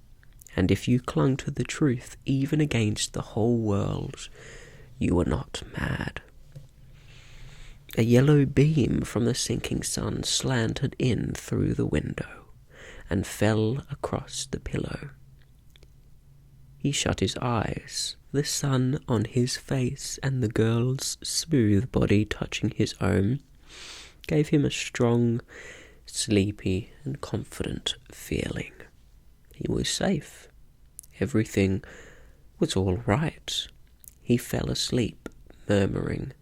And if you clung to the truth, even against the whole world, you were not mad. A yellow beam from the sinking sun slanted in through the window and fell across the pillow. He shut his eyes. The sun on his face and the girl's smooth body touching his own gave him a strong, sleepy and confident feeling. He was safe. Everything was all right. He fell asleep, murmuring,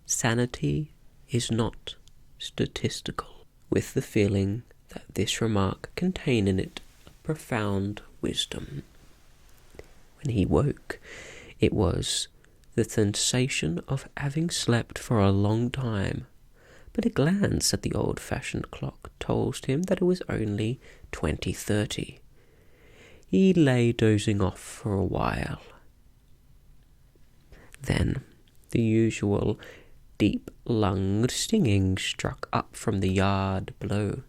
"Sanity is not statistical," with the feeling that this remark contained in it a profound wisdom. When he woke, it was the sensation of having slept for a long time, but a glance at the old-fashioned clock told him that it was only 20:30. He lay dozing off for a while. Then the usual deep-lunged singing struck up from the yard below.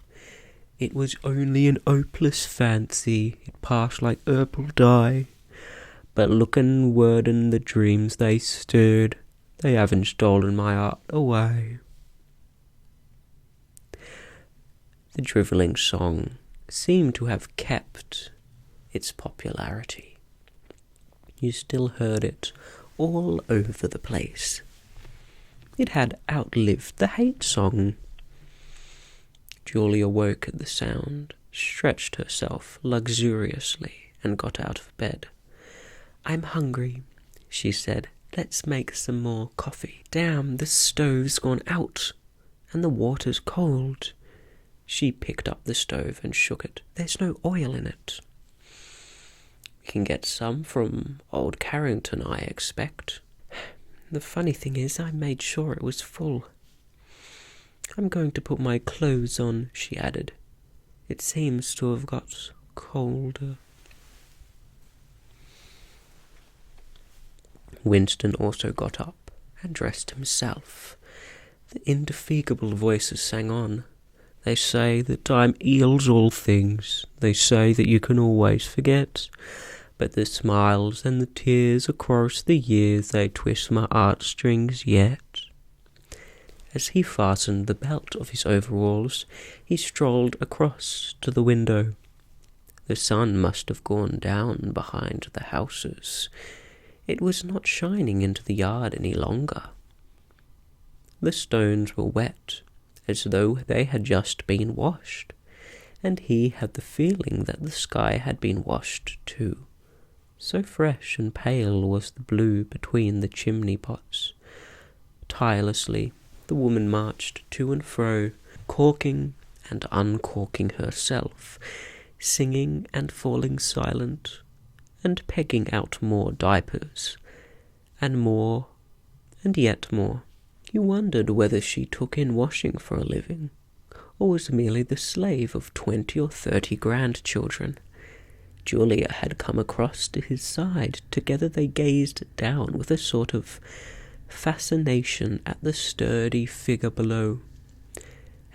It was only an hopeless fancy, it passed like purple dye. But lookin' worden the dreams they stirred, they haven't stolen my heart away. The drivelling song seemed to have kept its popularity. You still heard it all over the place. It had outlived the hate song. Julia woke at the sound, stretched herself luxuriously, and got out of bed. "I'm hungry," she said. "Let's make some more coffee. Damn, the stove's gone out, and the water's cold." She picked up the stove and shook it. "There's no oil in it." "We can get some from old Carrington, I expect." "The funny thing is, I made sure it was full." "I'm going to put my clothes on," she added. "It seems to have got colder." Winston also got up and dressed himself. The indefatigable voices sang on. "They say that time heals all things. They say that you can always forget. But the smiles and the tears across the years, they twist my heartstrings yet." As he fastened the belt of his overalls, he strolled across to the window. The sun must have gone down behind the houses. It was not shining into the yard any longer. The stones were wet, as though they had just been washed, and he had the feeling that the sky had been washed too. So fresh and pale was the blue between the chimney pots. Tirelessly, the woman marched to and fro, corking and uncorking herself, singing and falling silent, and pegging out more diapers, and more, and yet more. You wondered whether she took in washing for a living, or was merely the slave of 20 or 30 grandchildren. Julia had come across to his side. Together they gazed down with a sort of fascination at the sturdy figure below.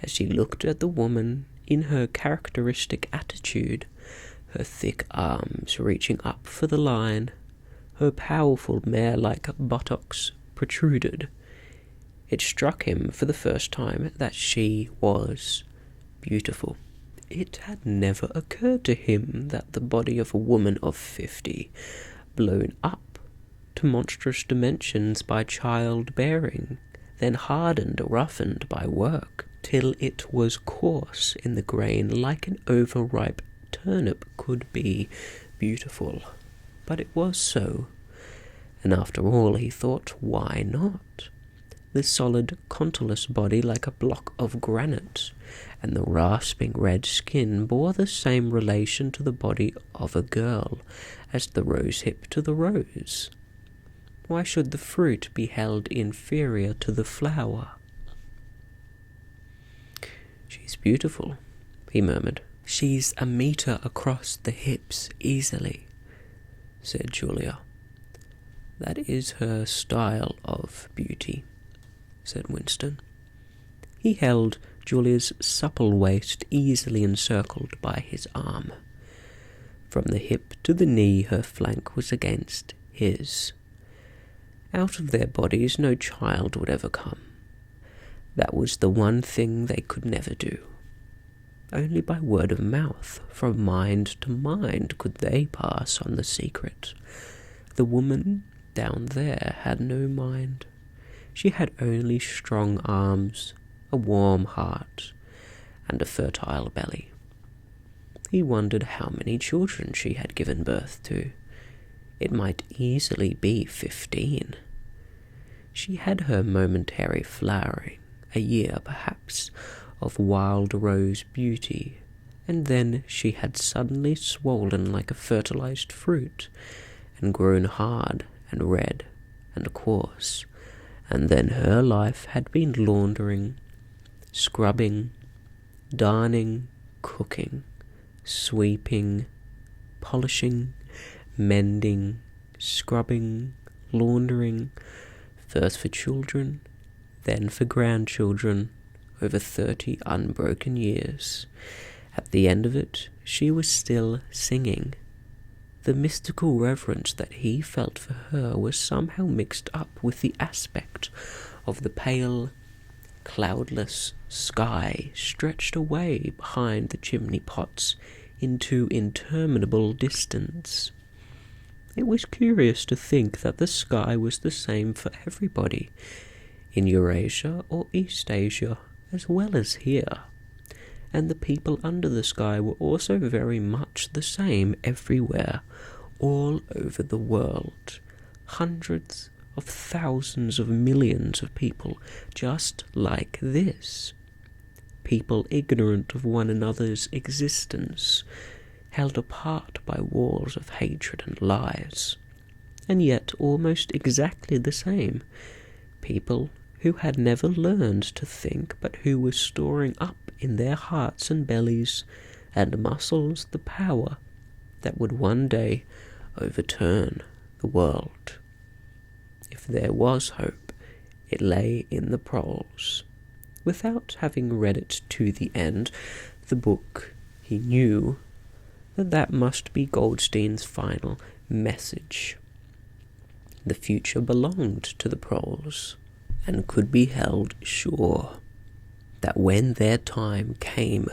As she looked at the woman in her characteristic attitude, her thick arms reaching up for the line, her powerful mare-like buttocks protruded, it struck him for the first time that she was beautiful. It had never occurred to him that the body of a woman of 50, blown up to monstrous dimensions by childbearing, then hardened or roughened by work, till it was coarse in the grain like an overripe turnip, could be beautiful. But it was so, and after all, he thought, why not? The solid, contourless body like a block of granite, and the rasping red skin bore the same relation to the body of a girl as the rose-hip to the rose. Why should the fruit be held inferior to the flower? "She's beautiful," he murmured. "She's a meter across the hips easily," said Julia. "That is her style of beauty," said Winston. He held Julia's supple waist easily encircled by his arm. From the hip to the knee her flank was against his. Out of their bodies no child would ever come. That was the one thing they could never do. Only by word of mouth, from mind to mind, could they pass on the secret. The woman down there had no mind. She had only strong arms, a warm heart, and a fertile belly. He wondered how many children she had given birth to. It might easily be 15. She had her momentary flowering, a year perhaps, of wild rose beauty, and then she had suddenly swollen like a fertilized fruit, and grown hard and red and coarse, and then her life had been laundering, scrubbing, darning, cooking, sweeping, polishing, mending, scrubbing, laundering, first for children, then for grandchildren, over 30 unbroken years. At the end of it, she was still singing. The mystical reverence that he felt for her was somehow mixed up with the aspect of the pale, cloudless sky stretched away behind the chimney pots into interminable distance. It was curious to think that the sky was the same for everybody, in Eurasia or East Asia, as well as here, and the people under the sky were also very much the same everywhere, all over the world. Hundreds of thousands of millions of people just like this. People ignorant of one another's existence, held apart by walls of hatred and lies, and yet almost exactly the same. People who had never learned to think, but who were storing up in their hearts and bellies and muscles the power that would one day overturn the world. If there was hope, it lay in the proles. Without having read it to the end, the book, he knew that must be Goldstein's final message. The future belonged to the proles, and could be held sure that when their time came,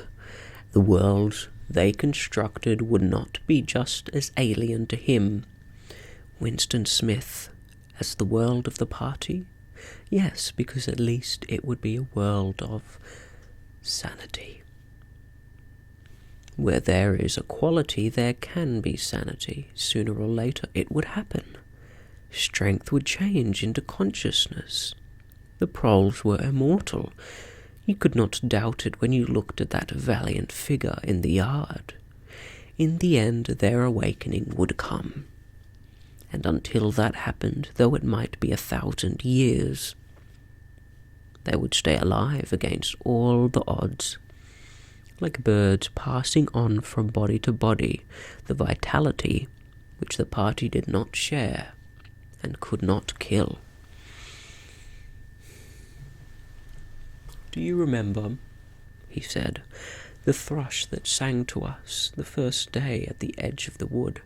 the world they constructed would not be just as alien to him, Winston Smith, as the world of the party. Yes, because at least it would be a world of sanity. Where there is equality, there can be sanity. Sooner or later it would happen. Strength would change into consciousness. The proles were immortal. You could not doubt it when you looked at that valiant figure in the yard. In the end, their awakening would come. And until that happened, though it might be 1,000 years, they would stay alive against all the odds. Like birds passing on from body to body, the vitality which the party did not share and could not kill. "Do you remember," he said, "the thrush that sang to us the first day at the edge of the wood?"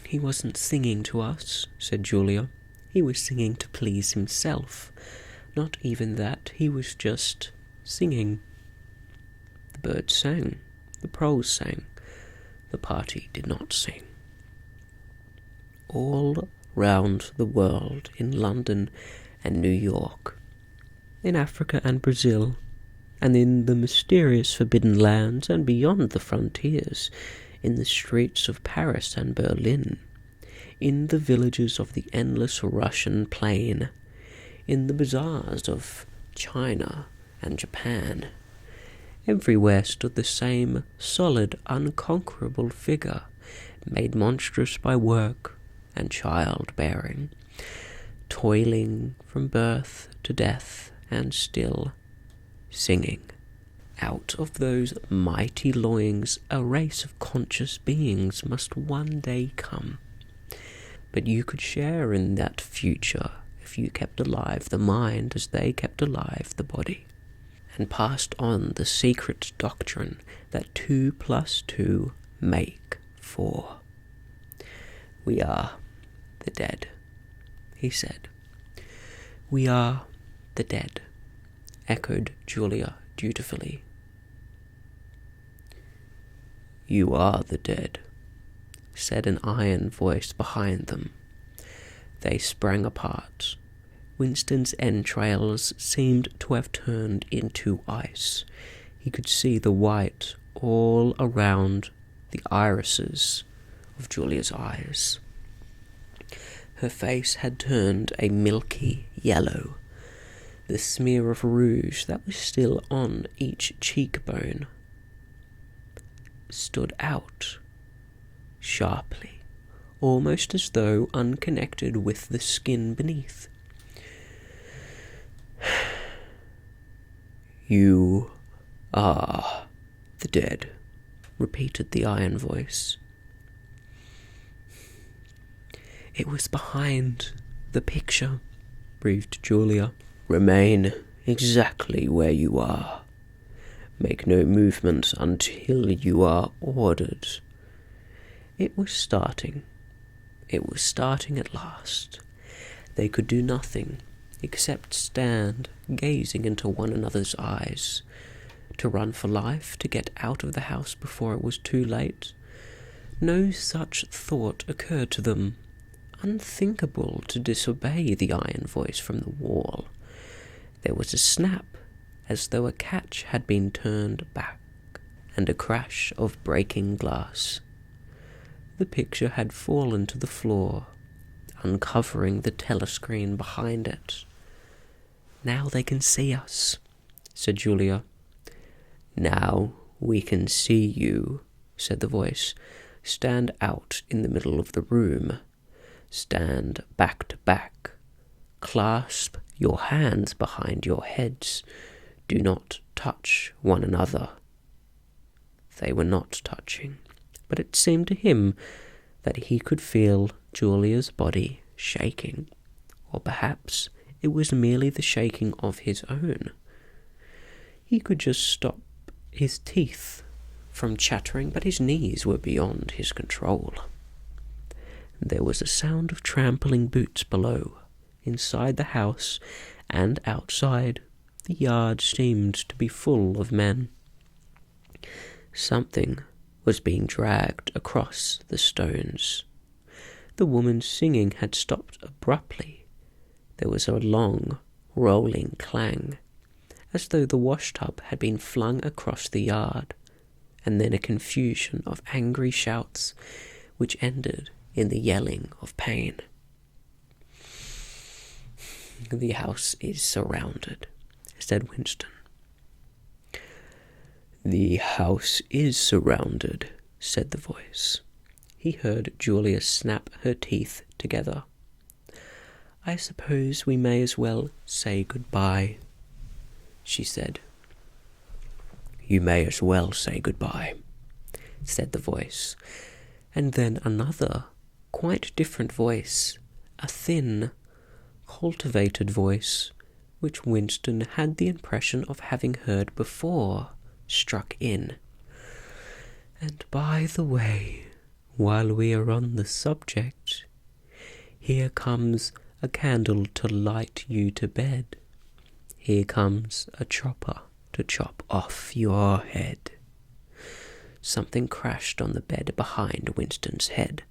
"He wasn't singing to us," said Julia. "He was singing to please himself. Not even that, he was just singing." The birds sang, the proles sang, the party did not sing. All round the world, in London and New York, in Africa and Brazil, and in the mysterious forbidden lands and beyond the frontiers, in the streets of Paris and Berlin, in the villages of the endless Russian plain, in the bazaars of China and Japan, everywhere stood the same solid, unconquerable figure, made monstrous by work and childbearing, toiling from birth to death and still singing. Out of those mighty loins a race of conscious beings must one day come. But you could share in that future if you kept alive the mind as they kept alive the body, and passed on the secret doctrine that 2 + 2 make 4. "We are the dead," he said. "We are the dead," echoed Julia dutifully. "You are the dead," said an iron voice behind them. They sprang apart. Winston's entrails seemed to have turned into ice. He could see the white all around the irises of Julia's eyes. Her face had turned a milky yellow. The smear of rouge that was still on each cheekbone stood out sharply, almost as though unconnected with the skin beneath. "You are the dead," repeated the iron voice. "It was behind the picture," breathed Julia. "Remain exactly where you are. Make no movement until you are ordered." It was starting. It was starting at last. They could do nothing except stand gazing into one another's eyes. To run for life, to get out of the house before it was too late. No such thought occurred to them. Unthinkable to disobey the iron voice from the wall. There was a snap, as though a catch had been turned back, and a crash of breaking glass. The picture had fallen to the floor, uncovering the telescreen behind it. "Now they can see us," said Julia. "Now we can see you," said the voice. "Stand out in the middle of the room. Stand back to back. Clasp your hands behind your heads. Do not touch one another." They were not touching, but it seemed to him that he could feel Julia's body shaking, or perhaps it was merely the shaking of his own. He could just stop his teeth from chattering, but his knees were beyond his control. There was a sound of trampling boots below. Inside the house and outside, the yard seemed to be full of men. Something was being dragged across the stones. The woman's singing had stopped abruptly. There was a long, rolling clang, as though the washtub had been flung across the yard, and then a confusion of angry shouts which ended in the yelling of pain. "The house is surrounded," said Winston. "The house is surrounded," said the voice. He heard Julia snap her teeth together. "I suppose we may as well say goodbye," she said. "You may as well say goodbye," said the voice, and then another, quite different voice, a thin, cultivated voice, which Winston had the impression of having heard before, struck in. "And by the way, while we are on the subject, here comes a candle to light you to bed. Here comes a chopper to chop off your head." Something crashed on the bed behind Winston's head.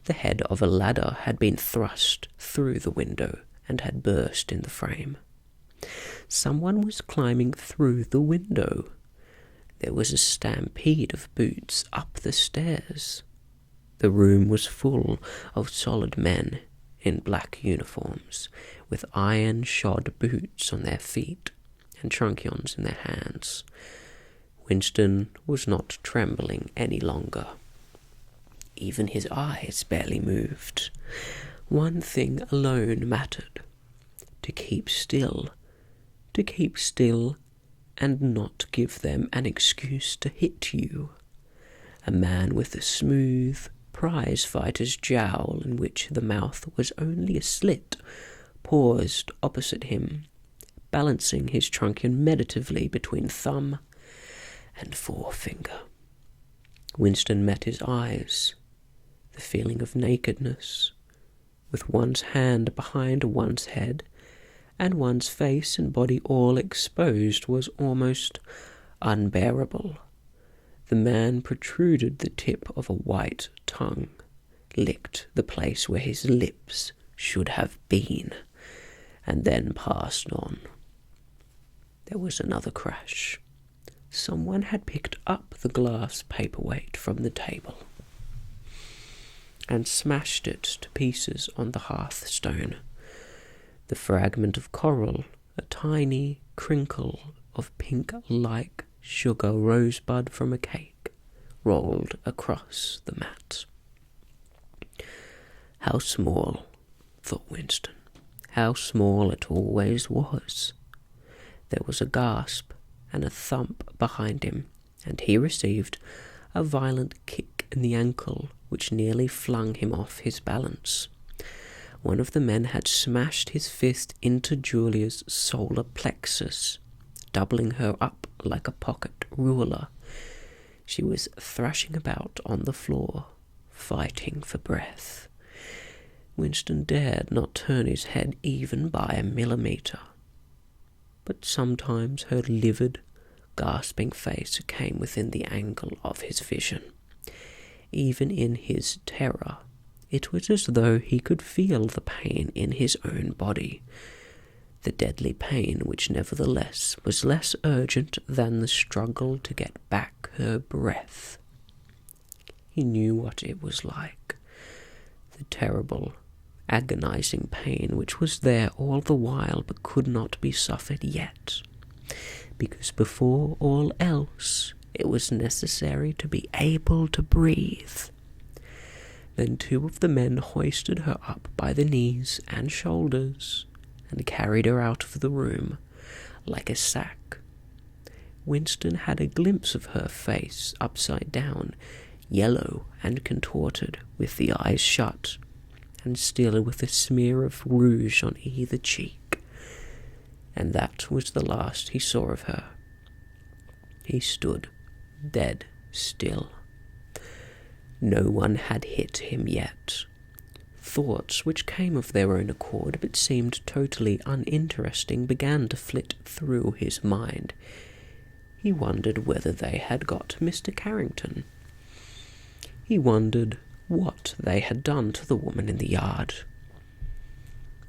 The head of a ladder had been thrust through the window and had burst in the frame. Someone was climbing through the window. There was a stampede of boots up the stairs. The room was full of solid men in black uniforms, with iron-shod boots on their feet and truncheons in their hands. Winston was not trembling any longer. Even his eyes barely moved. One thing alone mattered: to keep still and not give them an excuse to hit you. A man with a smooth, prize-fighter's jowl in which the mouth was only a slit paused opposite him, balancing his truncheon meditatively between thumb and forefinger. Winston met his eyes. The feeling of nakedness, with one's hand behind one's head, and one's face and body all exposed, was almost unbearable. The man protruded the tip of a white tongue, licked the place where his lips should have been, and then passed on. There was another crash. Someone had picked up the glass paperweight from the table and smashed it to pieces on the hearthstone. The fragment of coral, a tiny crinkle of pink-like sugar rosebud from a cake, rolled across the mat. How small, thought Winston, how small it always was. There was a gasp and a thump behind him, and he received a violent kick in the ankle which nearly flung him off his balance. One of the men had smashed his fist into Julia's solar plexus, doubling her up like a pocket ruler. She was thrashing about on the floor, fighting for breath. Winston dared not turn his head even by a millimetre, but sometimes her livid, gasping face came within the angle of his vision. Even in his terror, it was as though he could feel the pain in his own body, the deadly pain which nevertheless was less urgent than the struggle to get back her breath. He knew what it was like, the terrible, agonizing pain which was there all the while but could not be suffered yet, because before all else it was necessary to be able to breathe. Then two of the men hoisted her up by the knees and shoulders and carried her out of the room like a sack. Winston had a glimpse of her face upside down, yellow and contorted, with the eyes shut, and still with a smear of rouge on either cheek. And that was the last he saw of her. He stood dead still. No one had hit him yet. Thoughts which came of their own accord but seemed totally uninteresting began to flit through his mind. He wondered whether they had got Mr. Carrington. He wondered what they had done to the woman in the yard.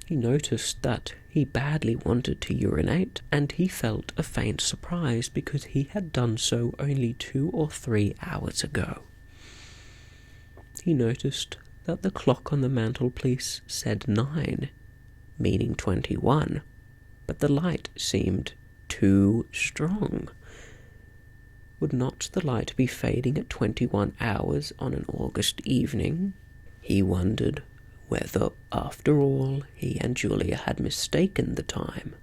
He noticed that he badly wanted to urinate, and he felt a faint surprise because he had done so only 2 or 3 hours ago. He noticed that the clock on the mantelpiece said 9, meaning 21, but the light seemed too strong. Would not the light be fading at 21 hours on an August evening? He wondered whether, after all, he and Julia had mistaken the time,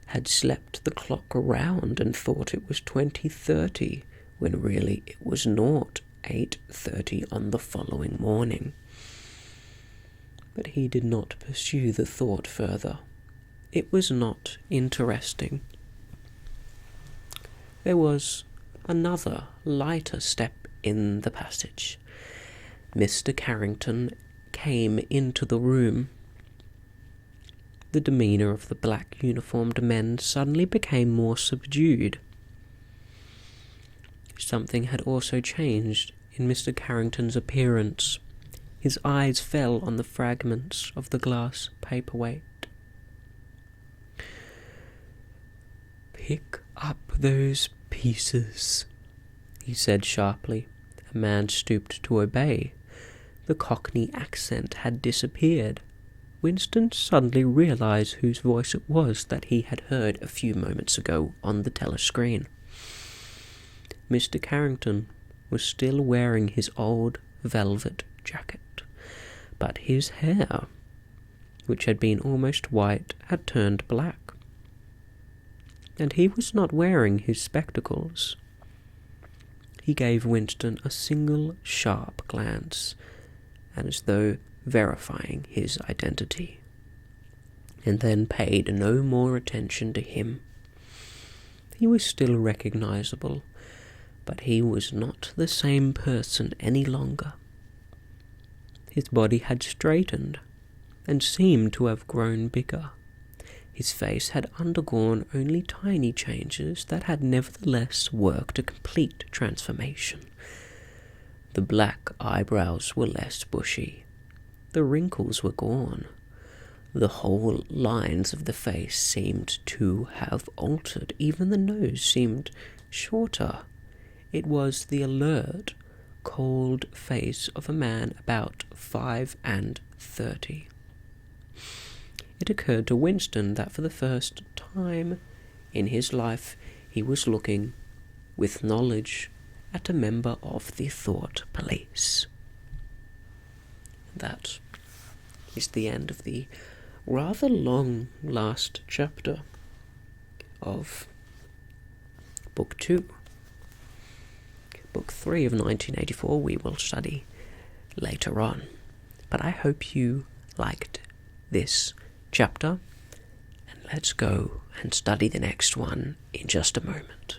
had slept the clock around and thought it was 20:30, when really it was 8:30 on the following morning. But he did not pursue the thought further. It was not interesting. There was another, lighter step in the passage. Mr. Carrington came into the room. The demeanour of the black-uniformed men suddenly became more subdued. Something had also changed in Mr. Carrington's appearance. His eyes fell on the fragments of the glass paperweight. "Pick up those pieces," he said sharply. A man stooped to obey. The Cockney accent had disappeared. Winston suddenly realized whose voice it was that he had heard a few moments ago on the telescreen. Mr. Carrington was still wearing his old velvet jacket, but his hair, which had been almost white, had turned black. And he was not wearing his spectacles. He gave Winston a single sharp glance, as though verifying his identity, and then paid no more attention to him. He was still recognizable, but he was not the same person any longer. His body had straightened, and seemed to have grown bigger. His face had undergone only tiny changes that had nevertheless worked a complete transformation. The black eyebrows were less bushy. The wrinkles were gone. The whole lines of the face seemed to have altered. Even the nose seemed shorter. It was the alert, cold face of a man about 35. It occurred to Winston that for the first time in his life he was looking, with knowledge, at a member of the thought police. That is the end of the rather long last chapter of Book 2. Book 3 of 1984 we will study later on. But I hope you liked this chapter, and let's go and study the next one in just a moment.